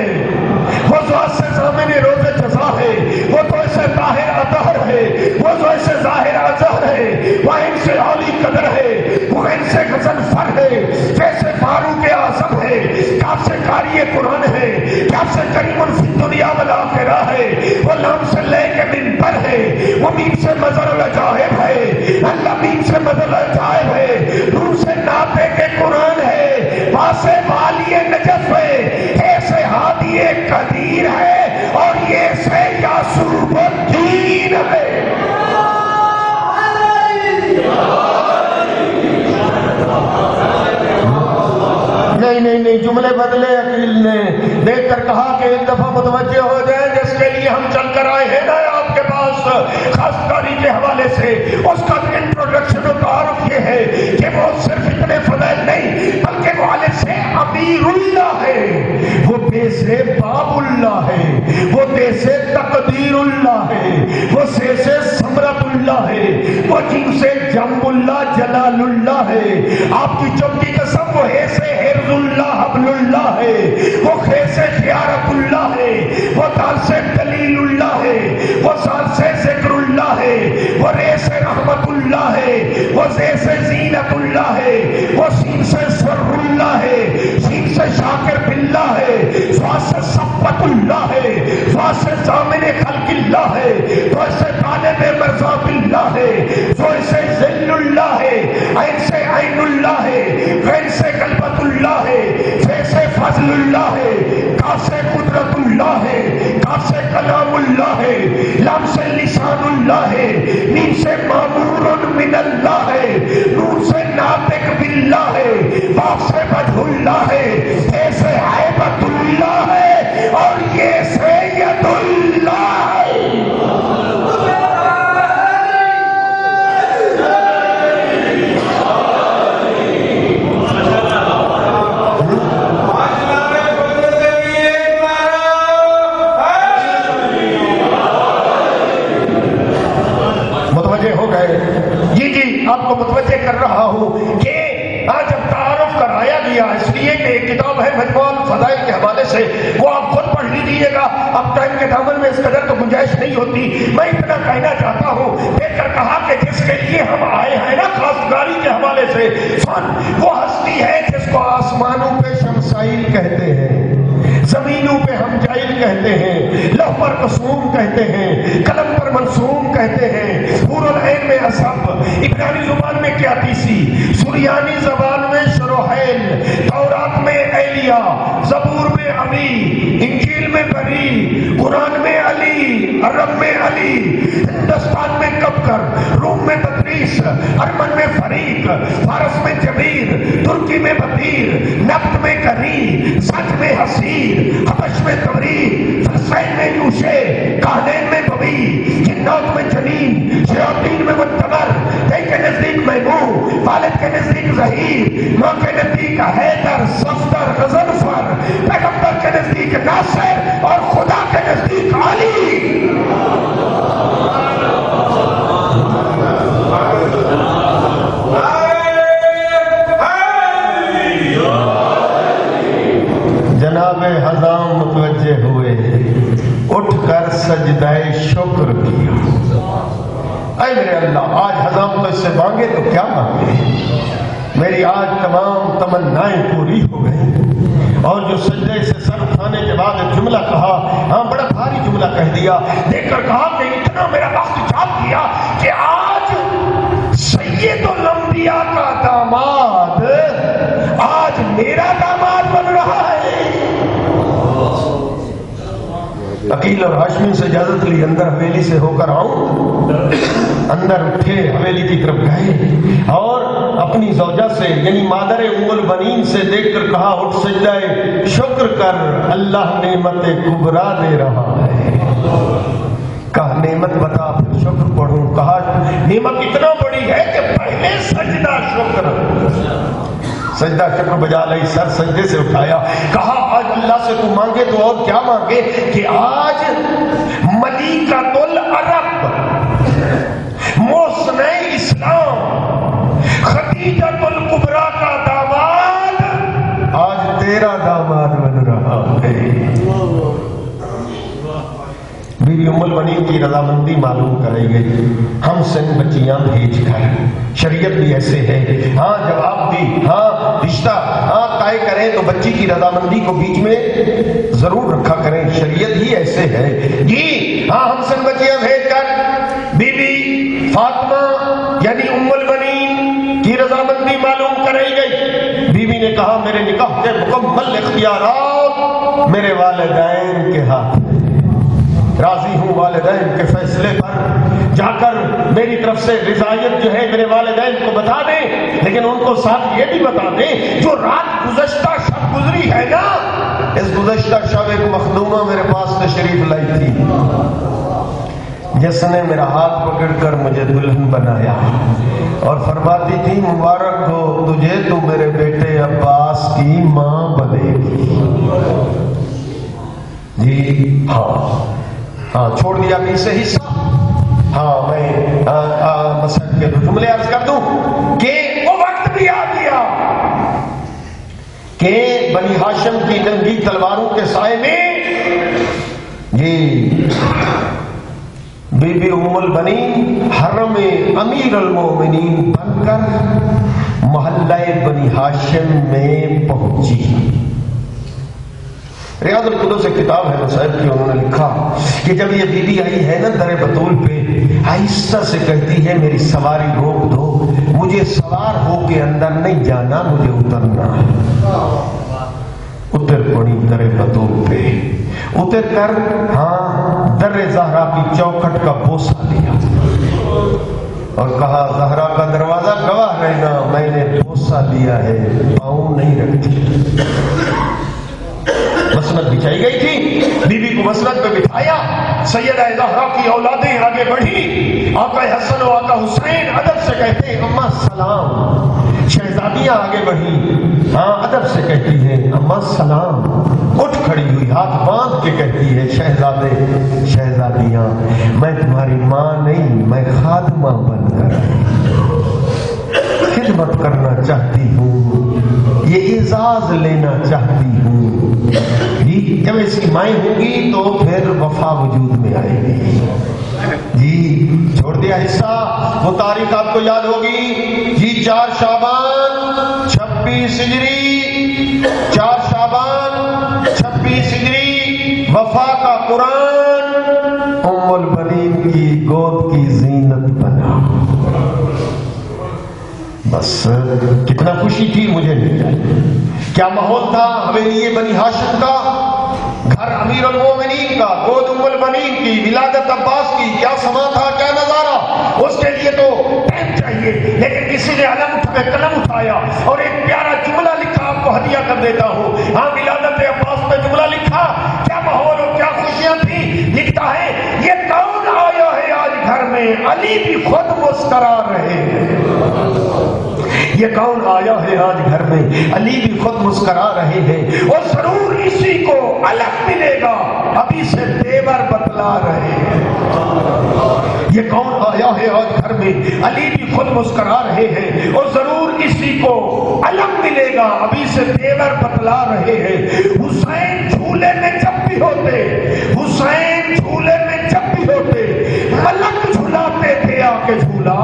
وہ زواد سے ضامن روز جزا ہے، وہ تو سے طاہر اطہر ہے، وہ جو سے ظاہر اظہر ہے، وہ ان سے عالی قدر ہے، وہ ان سے غزل فر ہے، جیسے فاروق اعظم ہے، کاف سے قاری قرآن ہے، کاف سے کریم فی الدنیا والآخرہ ہے، وہ لام سے لے کے منبر ہے، وہ میم سے مظہر العجائب ہے، اللہ میم سے مظہر العجائب ہے، نور سے ناطق کے قرآن ہے، واسے والی نجف ہے، ایسے ہادی قدیر ہے، اور یہ سے یاسوب الدین ہے۔ نہیں، جملے بدلے عقیل نے، دیکھ کر کہا کہ ایک دفعہ متوجہ ہو جائے جس کے لیے ہم چل کر آئے ہیں نا آپ کے پاس خواستگاری کے حوالے سے، اس کا انٹروڈکشن و تعارف یہ ہے کہ وہ صرف اتنے فضائل نہیں بلکہ وہ الف سے امیر اللہ ہے، وہ بے سے باب اللہ ہے، وہ دے سے تقدیر اللہ ہے، وہ سے ثمرت اللہ ہے، وہ جیم سے جنب اللہ جلال اللہ ہے، آپ کی چم کی قسم وہ ہے سے حرز اللہ حبل اللہ ہے، وہ خے سے خیارت اللہ ہے، وہ دال سے دلیل اللہ ہے، وہ سال سے ذکر اللہ ہے، وہ رے سے رحمت اللہ ہے، وہ زے سے زینت اللہ ہے، وہ سین سے سر اللہ ہے، سین سے شاکر باللہ ہے، سوا سے سبت اللہ ہے، سوا سے ضامن خلق اللہ ہے، تو اسے طالب مرضا باللہ ہے، تو اسے ذل اللہ ہے، عین سے عین اللہ ہے، غین سے قلبت اللہ ہے، فے سے فضل اللہ ہے، کاف سے قدرت اللہ ہے، کاف بات کو متوجہ کر رہا ہوں کہ آج جب تعارف کرایا گیا اس لیے کہ ایک کتاب ہے مجموع الفضائل کے حوالے سے، وہ آپ خود پڑھ لیجیے گا، اب ٹائم کے دامن میں اس قدر تو گنجائش نہیں ہوتی۔ میں اتنا کہنا چاہتا ہوں، دیکھ کر کہا کہ جس کے لیے ہم آئے ہیں نا خواستگاری کے حوالے سے، فن وہ ہستی ہے جس کو آسمانوں پہ شمسائل کہتے ہیں، زمینوں پہ ہم جائل کہتے ہیں، لوح پر قصوم کہتے ہیں، قلم پر منصوم کہتے ہیں، حور العین میں اصحب، عبرانی زبان میں قیاطیسی، سریانی زبان میں شروحیل، تورات میں ایلیا، زبور میں علی، انجیل میں بری، قرآن میں علی، عرب میں علی، ہندوستان میں کبکر، روم میں تدریس، ارمن میں فریق، فارس میں جبیر، ترکی میں بطیر، نبت میں کری، سچ میں حسیر، حبش میں تورید، فلسطین میں یوشے، کہنین میں بوی، جنات میں جنین، شیاطین میں متمر، دے کے نزدیک میمون، والد کے نزدیک ظہیر، ماں کے نزدیک حیدر، صفدر، غضنفر، پیغمبر کے نزدیک ناصر اور خدا کے نزدیک علی۔ جناب حضام متوجہ ہوئے، اٹھ کر سجدہ شکر کیا۔ اے میرے اللہ، آج حضام تو اس سے مانگے تو کیا مانگے، میری آج تمام تمنائیں پوری ہو گئی۔ اور جو سجدے سے سر اٹھانے کے بعد ایک جملہ کہا، ہاں بڑا بھاری جملہ کہہ دیا، دیکھ کر کہا کہ اتنا میرا وقت چاپ کیا کہ آج سید الانبیاء کا داماد آج میرا داماد بن رہا ہے۔ عقیل اور ہاشمی سے اجازت لی، اندر حویلی سے ہو کر آؤں۔ اندر اٹھے، حویلی کی طرف گئے اور اپنی زوجہ سے یعنی مادر ام البنین سے دیکھ کر کہا، اٹھ سجدہ شکر کر، اللہ نعمت کبریٰ دے رہا ہے۔ کہا نعمت بتا پھر شکر پڑھوں۔ کہا نعمت اتنا بڑی ہے کہ پہلے سجدہ شکر۔ سجدہ شکر بجا لئی، سر سجدے سے اٹھایا، کہا آج اللہ سے تو مانگے تو اور کیا مانگے کہ آج ملیکۃ العرب، محسنہ اسلام، خدیجۃ الکبریٰ کا داماد آج تیرا داماد بن رہا ہے۔ بی بی ام البنین کی رضامندی معلوم کرائی گئی، ہم سن بچیاں بھیج کر، شریعت بھی ایسے ہے، ہاں جواب بھی، ہاں رشتہ ہاں طے کریں تو بچی کی رضامندی کو بیچ میں ضرور رکھا کریں، شریعت ہی ایسے ہے جی۔ ہاں ہم سن بچیاں بھیج کر بی بی فاطمہ یعنی ام البنین کی رضامندی معلوم کرائی گئی۔ بی بی نے کہا میرے نکاح کے مکمل اختیارات میرے والدین کے ہاتھ، راضی ہوں والدین کے فیصلے پر، جا کر میری طرف سے رضایت جو ہے میرے والدین کو بتا دیں، لیکن ان کو ساتھ یہ بھی بتا دیں جو رات گزشتہ شب گزری ہے نا، اس گزشتہ شب ایک مخدومہ میرے پاس تشریف لائی تھی جس نے میرا ہاتھ پکڑ کر مجھے دلہن بنایا اور فرماتی تھی مبارک ہو تجھے، تو میرے بیٹے عباس کی ماں بنے گی۔ جی ہاں چھوڑ دیا کہ اسے حصہ۔ ہاں میں مسئلہ کے دو جملے عرض کر دوں کہ وہ وقت بھی آ گیا کہ بنی ہاشم کی جنگی تلواروں کے سائے میں جی بی بی ام البنین حرم امیر المومنین بن کر محلہ بنی ہاشم میں پہنچی۔ ریاض القدس ایک کتاب ہے صاحب کی، انہوں نے لکھا کہ جب یہ بی بی آئی ہے نا در بطول پہ، آہستہ سے کہتی ہے میری سواری روک دو، مجھے سوار ہو کے اندر نہیں جانا، مجھے اترنا ہے۔ اتر پڑی در بطول پہ، اتر کر ہاں در زہرا کی چوکھٹ کا بوسہ لیا اور کہا زہرا کا دروازہ گواہ رہنا، میں نے بوسہ لیا ہے، پاؤں نہیں رکھتی۔ مسند بچھائی گئی تھی، بی بی کو مسند پہ بٹھایا، سیدہ زہرا کی اولادیں آگے بڑھی، آقا حسن و آقا حسین ادب سے کہتے ہیں اماں سلام، شہزادیاں آگے بڑھی، ہاں ادب سے کہتی ہیں اماں سلام، اٹھ کھڑی ہوئی ہاتھ باندھ کے کہتی ہے شہزادے شہزادیاں میں تمہاری ماں نہیں، میں خادمہ بن کر آئی۔ خدمت کرنا چاہتی ہوں، یہ اعزاز لینا چاہتی ہوں. جی جب ایسی مائیں ہوں گی تو پھر وفا وجود میں آئے گی. جی چھوڑ دیا حصہ، وہ تاریخ آپ کو یاد ہوگی. جی 4 شعبان 26 ہجری، 4 شعبان 26 ہجری، وفا کا قرآن ام البنین کی گود کی زینت بنا. بس کتنا خوشی تھی مجھے نہیں جانے. کیا ماحول تھا حویلی بنی ہاشم کا، گھر امیر المومنین کا، گود ام البنین کی، ولادت عباس کی. کیا سما تھا، کیا نظارہ. اس کے لیے تو ٹائم چاہیے، لیکن کسی نے قلم اٹھایا اور ایک پیارا جملہ لکھا. آپ کو ہدیہ کر دیتا ہوں. ہاں ولادت عباس پہ جملہ لکھا. کیا ماحول اور کیا خوشیاں تھیں. لکھتا ہے یہ کون آیا ہے آج گھر میں، علی بھی خود مسکرا رہے ہیں. یہ کون آیا ہے آج گھر میں، علی بھی خود مسکرا رہے ہیں. اور ضرور اسی کو الگ ملے گا، ابھی سے دیور بتلا رہے ہیں. یہ کون آیا ہے آج گھر میں، علی بھی خود مسکرا رہے ہیں. اور ضرور اسی کو الگ ملے گا، ابھی سے دیور بتلا رہے ہیں. حسین جھولے میں جب بھی ہوتے، حسین جھولے میں جب بھی ہوتے، ملک جھلاتے تھے آ کے جھولا.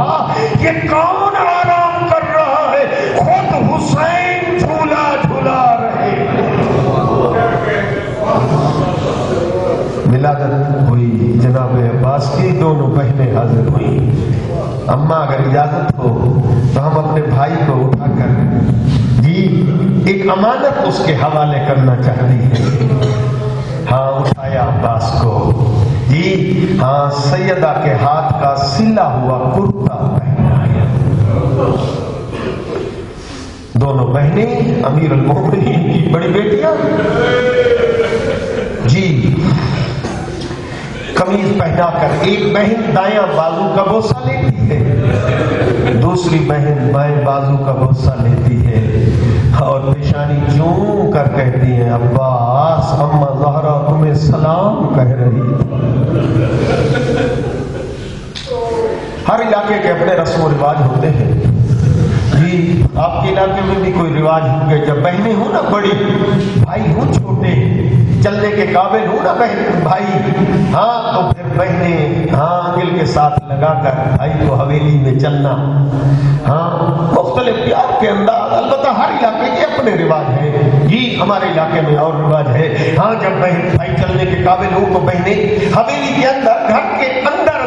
یہ کون آرام کر رہا ہے، خود حسین جھولا جھلا رہے. ولادت ہوئی جناب عباس کی، دونوں بہنیں حاضر ہوئی. اماں اگر اجازت ہو تو ہم اپنے بھائی کو اٹھا کر جی ایک امانت اس کے حوالے کرنا چاہتی ہے. ہاں اٹھایا عباس کو. جی ہاں سیدہ کے ہاتھ کا سلا ہوا کرتا پہنایا. دونوں بہنیں امیر المومنین کی بڑی بیٹیاں. جی قمیض پہنا کر ایک بہن دایاں بازو کا بوسہ لیتی ہے، دوسری بہن بائیں بازو کا بوسہ لیتی ہے اور پیشانی چوم کر کہتی ہیں عباس اماں زہرا تمہیں سلام کہہ رہی. ہر علاقے کے اپنے رسم و رواج ہوتے ہیں. جی آپ کے علاقے میں بھی کوئی رواج ہوں گے، جب بہنیں ہوں نا بڑی، بھائی ہوں چھوٹے، چلنے کے قابل ہوں نا بہن بھائی، ہاں تو پھر بہنیں ہاں انگل کے ساتھ لگا کر بھائی کو حویلی میں چلنا. ہاں مختلف پیار کے انداز، البتہ ہر علاقے کے اپنے رواج ہے. جی ہمارے علاقے میں اور رواج ہے. ہاں جب بہن بھائی چلنے کے قابل ہوں تو بہنیں حویلی کے اندر، گھر کے اندر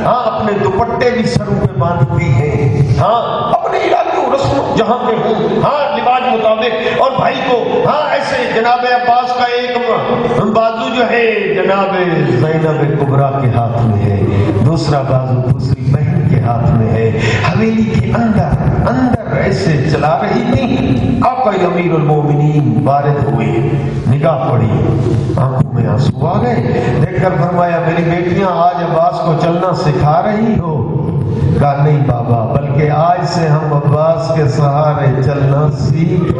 ہاں اپنے دوپٹے بھی سروں پہ باندھتی ہیں. ہاں اپنے علاقے رسم جہاں پہ ہوں، ہاں رواج مطابق. اور بھائی کو ہاں ایسے جناب عباس کا ایک بازو جو ہے جناب زینب کبریٰ کے ہاتھ میں ہے، دوسرا بازو دوسری بہن کے ہاتھ میں ہے. حویلی کے اندر ایسے چلا رہی تھی. آقا امیر المومنین وارد ہوئے، نگاہ پڑی، آنکھوں میں آنسو آ گئے. دیکھ کر فرمایا میری بیٹیاں آج عباس کو چلنا سکھا رہی ہو؟ کہا نہیں بابا، بلکہ آج سے ہم عباس کے سہارے چلنا سیکھ.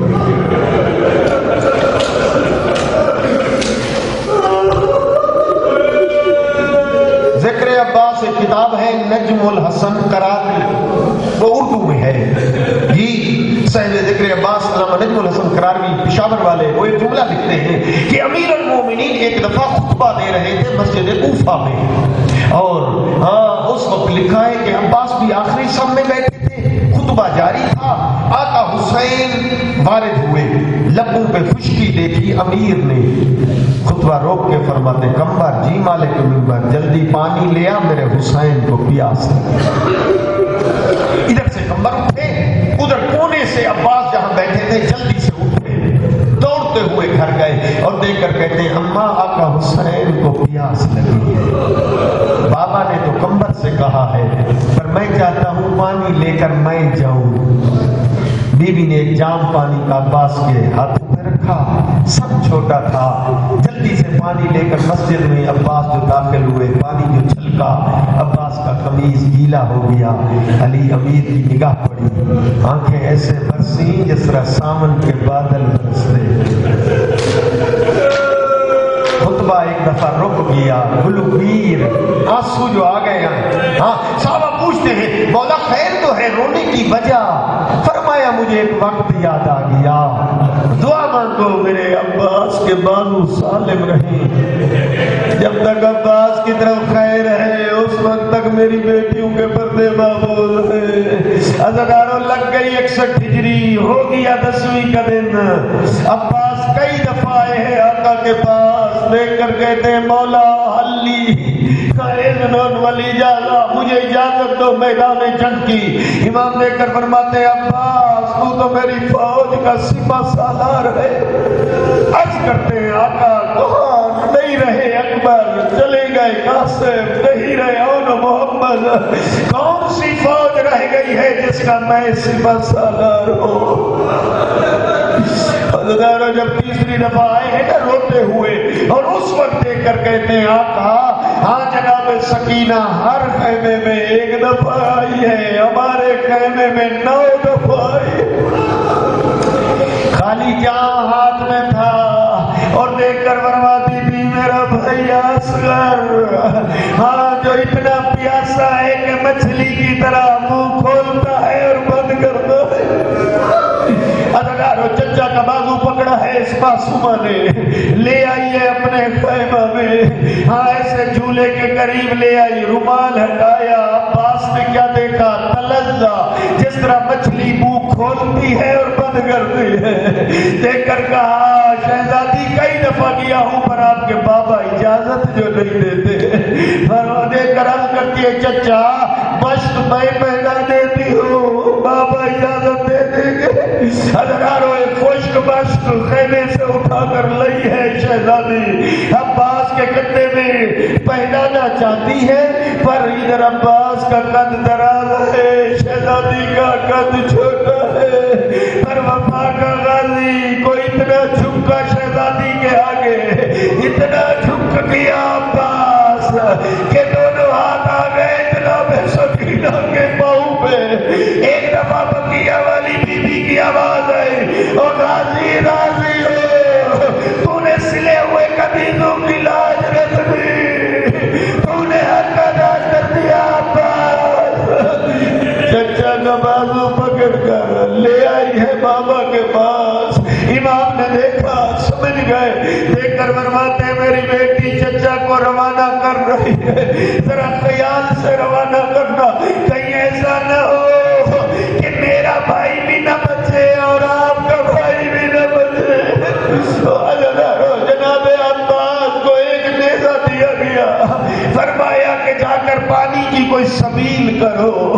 ذکر عباس ایک کتاب ہے نجم الحسن قراری، وہ اردو میں ہے. جی صاحب ذکر عباس علامہ نجم الحسن قراری پشاور والے وہ ایک جملہ لکھتے ہیں کہ امیر المومنین ایک دفعہ خطبہ دے رہے تھے مسجد کوفہ میں، اور اس وقت لکھا ہے کہ عباس بھی آخری صف میں بیٹھے تھے، خطبہ جاری تھا. آقا حسین وارد ہوئے، لبوں پہ خشکی دیکھی. امیر نے خطبہ روک کے فرماتے کمبر جی مالک ممبر جلدی پانی لیا، میرے حسین کو پیاس لگی. ادھر سے کمبر اٹھے، ادھر کونے سے عباس جہاں بیٹھے تھے جلدی سے اٹھے، دوڑتے ہوئے گھر گئے اور دیکھ کر کہتے ہیں اماں آقا حسین کو پیاس لگی ہے. بابا نے تو کمبر سے کہا ہے پر میں چاہتا ہوں پانی لے کر میں جاؤں. بی بی نے ایک جام پانی کا عباس کے ہاتھوں میں رکھا. سب چھوٹا تھا، جلدی سے پانی لے کر مسجد میں عباس جو داخل ہوئے، پانی جو چھلکا، عباس کا قمیض گیلا ہو گیا. علی امیر کی نگاہ پڑی، آنکھیں ایسے برسی جس طرح سامن کے بادل برستے. خطبہ ایک دفعہ رک گیا، گلوگیر آنسو جو آ گئے. ہاں صحابہ پوچھتے ہیں مولا خیر تو ہے، رونے کی وجہ؟ فرمایا مجھے ایک وقت یاد آ گیا، دعا مانگو میرے عباس کے بازو سالم رہیں، جب تک عباس کی طرف خیر ہے اس وقت تک میری بیٹیوں کے پردے محفوظ ہیں۔ عزاداروں لگ گئی 61 ہجری، ہو گیا 10ویں کا دن، عباس کئی دفعہ آئے ہیں آقا کے پاس، دیکھ کر کہتے ہیں مولا حلی مجھے اجازت دو میدان جنگ کی۔ امام دیکھ کر فرماتے ہیں عباس تو تو میری فوج کا سپہ سالار ہے۔ عرض کرتے ہیں آقا کہاں؟ نہیں رہے اکبر، چلے گئے قاسم، نہیں رہے اون محمد، کون سی فوج رہ گئی ہے جس کا میں سپہ سالار ہوں؟ حضرت جب تیسری دفعہ آئے ہیں نا روتے ہوئے، اور اس وقت دیکھ کر کہتے ہیں آقا ہاں جناب سکینہ ہر خیمے میں ایک دفعہ آئی ہے، ہمارے خیمے میں 9 دفعہ آئی، خالی جام ہاتھ میں تھا، اور دیکھ کر فرماتی تھی میرا بھائی اصغر ہاں جو اتنا پیاسا ہے کہ مچھلی کی طرح منہ کھولتا ہے اور بند کرتا ہے۔ ادارو چچا کا بازو پکڑا ہے اس معصومہ نے، لے آئی ہے اپنے خیمہ میں، ہاں ایسے جھولے کے قریب لے آئی، رومال ہٹایا، عباس نے کیا دیکھا؟ تلزہ، جس طرح مچھلی منہ کھولتی ہے اور بند کرتی ہے، دیکھ کر کہا شہزادی کئی دفعہ گیا ہوں پر آپ کے بابا اجازت جو نہیں دیتے، دیکھ کر عرض کرتی ہے چچا مشق میں پہنا دیتی ہوں، بابا اجازت دے دیں گے؟ ہزاروں خشک مشق خیمے سے اٹھا کر لئی ہے شہزادی، عباس کے کندھے میں پہنانا چاہتی ہے، پر ادھر عباس کا قد دراز ہے، شہزادی کا قد چھوٹا ہے، پر وفا کا غازی کوئی اتنا جھکا شہزادی کے آگے، اتنا جھک گیا عباس کہ دونوں ہاتھ آ گئے جناب سکینہ کے پاؤں پہ۔ ایک دفعہ بقیہ والی بی بی کی آواز آئی او غازی راضی ہو، تو نے سلے ہوئے قمیضوں کی لاج رکھ دی، تو نے حق ادا کر دیا عباس۔ چچا کا بازو پکڑ کر لے آئی ہے بابا کے پاس، امام نے دیکھا سمجھ گئے، دیکھ کر فرماتے ہیں میری بیٹی چچا کو روانہ کر رہی ہے، ذرا خیال سے روانہ کرنا، کہیں ایسا نہ ہو کہ میرا بھائی بھی نہ بچے اور آپ کا بھائی بھی نہ بچے۔ جناب عباس کو ایک نیزہ دیا گیا، فرمایا کہ جا کر پانی کی کوئی سبیل کرو،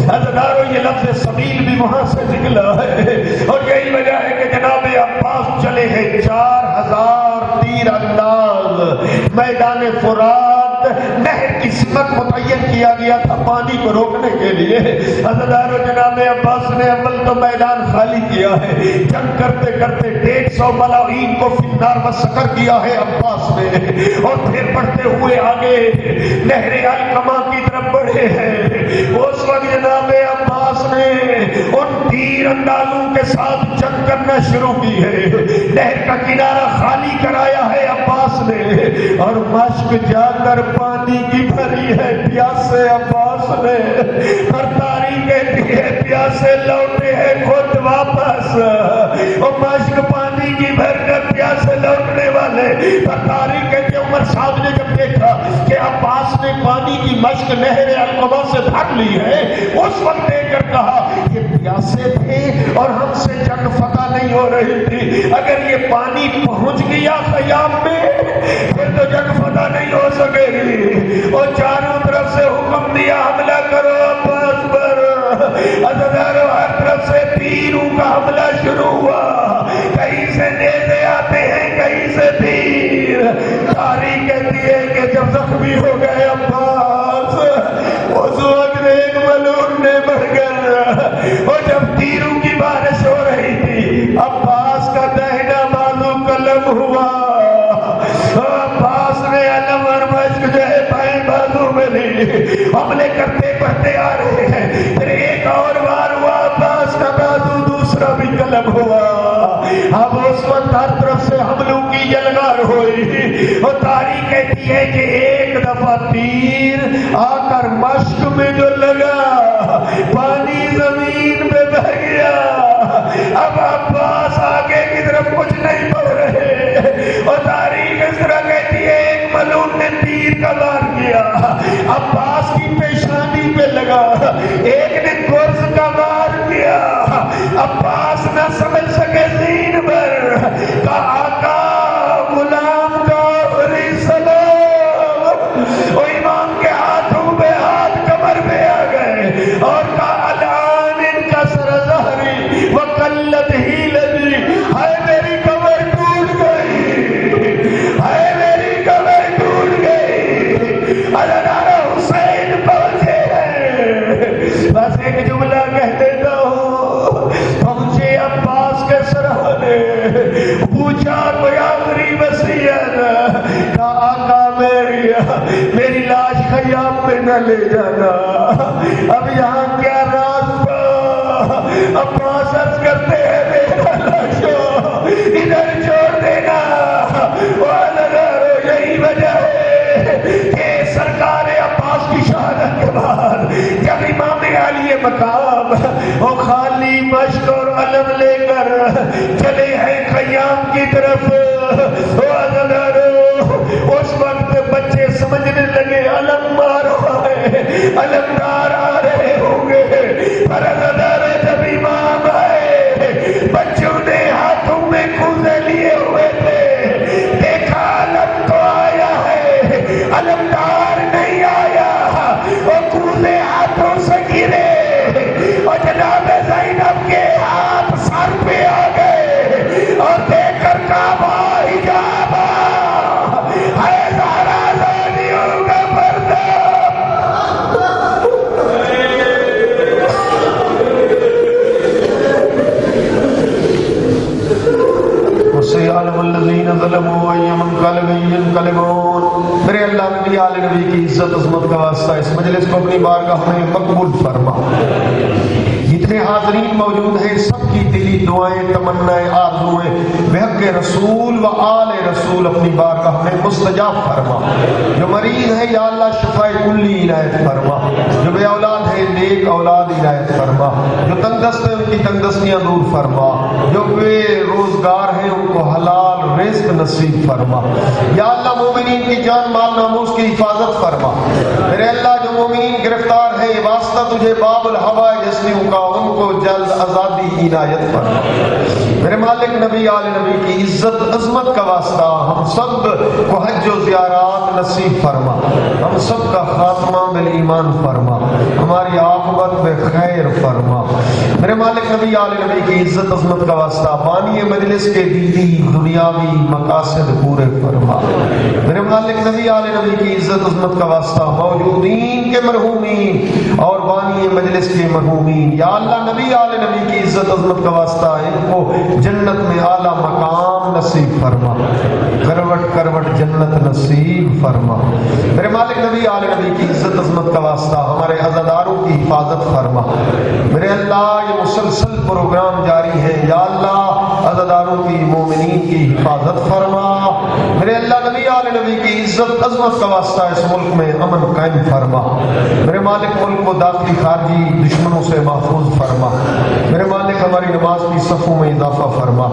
حضرارو یہ لفظ سبیل بھی وہاں سے نکلا ہے، اور یہی وجہ ہے کہ جناب عباس چلے ہیں 4000 تیر انداز، میدان فرات نہر کی سمت متعین کیا گیا تھا پانی کو روکنے کے لیے، حضرت جناب عباس نے عمل تو میدان خالی کیا ہے، جنگ کرتے کرتے 150 ملاوین کو فی النار مسخر کیا ہے عباس نے، اور پھر بڑھتے ہوئے آگے نہر علقمہ کی طرف بڑھے ہیں۔ اس وقت جناب عباس نے ان تیر اندازوں کے ساتھ جنگ کرنا شروع کی ہے، نہر کا کنارہ خالی کرایا ہے عباس نے، اور مشق جا کر پانی کی بھری ہے پیاسے عباس نے، اور تاریخ کہتی ہے پیاسے لوٹے ہیں خود واپس، اور مشق پانی کی بھر کر پیاسے لوٹنے والے، اور تاریخ کہتی ہے عمر صاحب نے جب دیکھا کہ عباس نے پانی کی مشق نہر علقمہ سے بھر لی ہے، اس وقت دیکھ کر کہا یہ پیاسے تھے اور ہم سے جنگ فتح نہیں ہو رہی تھی، اگر یہ پانی پہنچ گیا خیام میں پھر تو جنگ فتح نہیں ہو سکے گی، اور چاروں طرف سے حکم دیا حملہ کرو عباس پر، عزادارو ہر طرف سے تیروں کا حملہ شروع ہوا، کہیں سے نیزے آتے ہیں کہیں سے تیر، تاریخ کہتی ہے کہ جب زخمی ہو گئے عباس اس وقت ایک ملون نے بڑھ کر، اور جب تیروں کی بارش ہو رہی تھی عباس کا دہنا بازو قلم ہوا، عباس نے علم اور مشق جو ہے بائیں بازو میں لی، حملے کرتے بڑھتے آ رہے ہیں، پھر ایک اور بار ہوا عباس کا بازو دوسرا بھی قلم ہوا، اب اس وقت ہر طرف سے حملوں کی یلغار ہوئی، اور تاریخ کہتی ہے کہ ایک دفعہ تیر آ کر مشق میں جو لگا پانی زمین پہ بہ گیا. اب عباس آگے کی طرف کچھ نہیں پڑھ رہے اور تاریخ اس طرح کہتی ہے ایک ملعون نے تیر کا وار کیا عباس کی پیشانی پہ لگا, ایک نے گرز کا وار کیا. عباس نہ سمجھ سکے زین پر کا آقا غلام کا وہ امام کے ہاتھوں پہ ہاتھ کمر پہ آ گئے اور کہا الان ان کا سرظہری وقلت ہی لدی. ہائے میری کمر ٹوٹ گئی, ہائے میری کمر ٹوٹ گئی. الان حسین پہنچے ہیں. بس ایک جملہ کہہ دیتا ہوں, پہنچے عباس کے سرحدے, پوچھا کوئی آخری وصیت, کہا آقا میری لاش خیام میں نہ لے جانا. اب یہاں کیا راستہ. عباس عرض کرتے ہیں میرا لاشو ادھر چھوڑ دینا. یہی وجہ ہے کہ سرکار عباس کی شہادت کے بعد جب امام علی مقام وہ خالی مشق اور علم لے کر چلے ہیں خیام کی طرف, اس وقت بچے سمجھنے لگے علمدار ہے, علمدار آ رہے ہوں گے. پر جب امام آئے بچوں نے ہاتھوں میں کوزے لیے ہوئے تھے, دیکھا علم تو آیا ہے علمدار نہیں آیا. وہ کوزے ہاتھوں سے گرے اور جناب زینب کے ہاتھ سر پہ آ گئے اور دیکھ کر کعبہ حجاب میرے اللہ نبی آل نبی کی عزت عظمت کا واسطہ اس مجلس کو اپنی بارگاہ میں مقبول فرما. جتنے حاضرین موجود ہیں سب کی دلی دعائیں تمنائیں آرزویں بحق رسول و آل رسول اپنی بارگاہ میں مستجاب فرما. جو مریض ہے یا اللہ شفائے کلی عنایت فرما, جو بے اولاد ہے نیک اولاد عنایت فرما, جو تندرست ہے ان کی تندرستیاں دور فرما, جو بے روزگار ہیں ان کو حلال رزق نصیب فرما. یا اللہ مومنین کی جان مال ناموس کی حفاظت فرما. میرے اللہ جو مومنین گرفتار ہے واسطہ تجھے باب الحوائج جسمیوں کا ان کو جلد آزادی عنایت فرما. میرے مالک نبی آل نبی کی عزت عظمت کا واسطہ ہم سب کو حج و زیارات نصیب فرما. ہم سب کا خاتمہ بالایمان فرما, ہماری عاقبت میں خیر فرما. میرے مالک نبی آل نبی کی عزت عظمت کا واسطہ بانی مجلس کے دینی دنیاوی مقاصد پورے فرما. میرے مالک نبی آل نبی کی عزت عظمت کا واسطہ موجودین کے مرحومین اور بانی مجلس کے مرحومین یا اللہ نبی آل نبی کی عزت عظمت کا واسطہ ان کو جنت میں اعلیٰ مقام نصیب فرما, کروٹ کروٹ جنت نصیب فرما. میرے مالک نبی آل نبی کی عزت عظمت کا واسطہ ہمارے عزاداروں کی حفاظت فرما. میرے اللہ یہ مسلسل پروگرام جاری ہے یا اللہ عزاداروں کی مومنین کی حفاظت فرما. میرے اللہ نبی آل نبی کی عزت عظمت کا واسطہ اس ملک میں امن قائم فرما. میرے مالک ملک کو داخلی خارجی دشمنوں سے محفوظ فرما. میرے مالک ہماری نماز کی صفوں میں اضافہ فرما,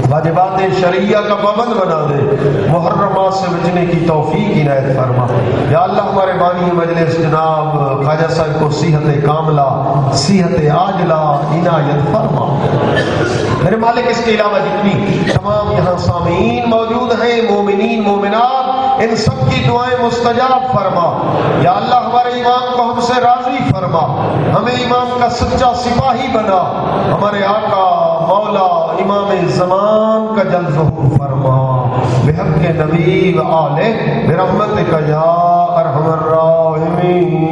واجبات شرعیہ کا پابند بنا دے, محرمات سے بچنے کی توفیق عنایت فرما. یا اللہ ہمارے بانی مجلس جناب خواجہ صاحب کو صحت کاملہ صحت عاجلہ عنایت فرما. میرے مالک اس کے علاوہ جتنی تمام یہاں سامعین موجود ہیں مومنین مومنات ان سب کی دعائیں مستجاب فرما. یا اللہ ہمارے امام کو ہم سے راضی فرما, ہمیں امام کا سچا سپاہی بنا. ہمارے آقا مولا امام زمان کا جل ظہور فرما بحق نبی و آلہ برحمتک یا ارحم الراحمین.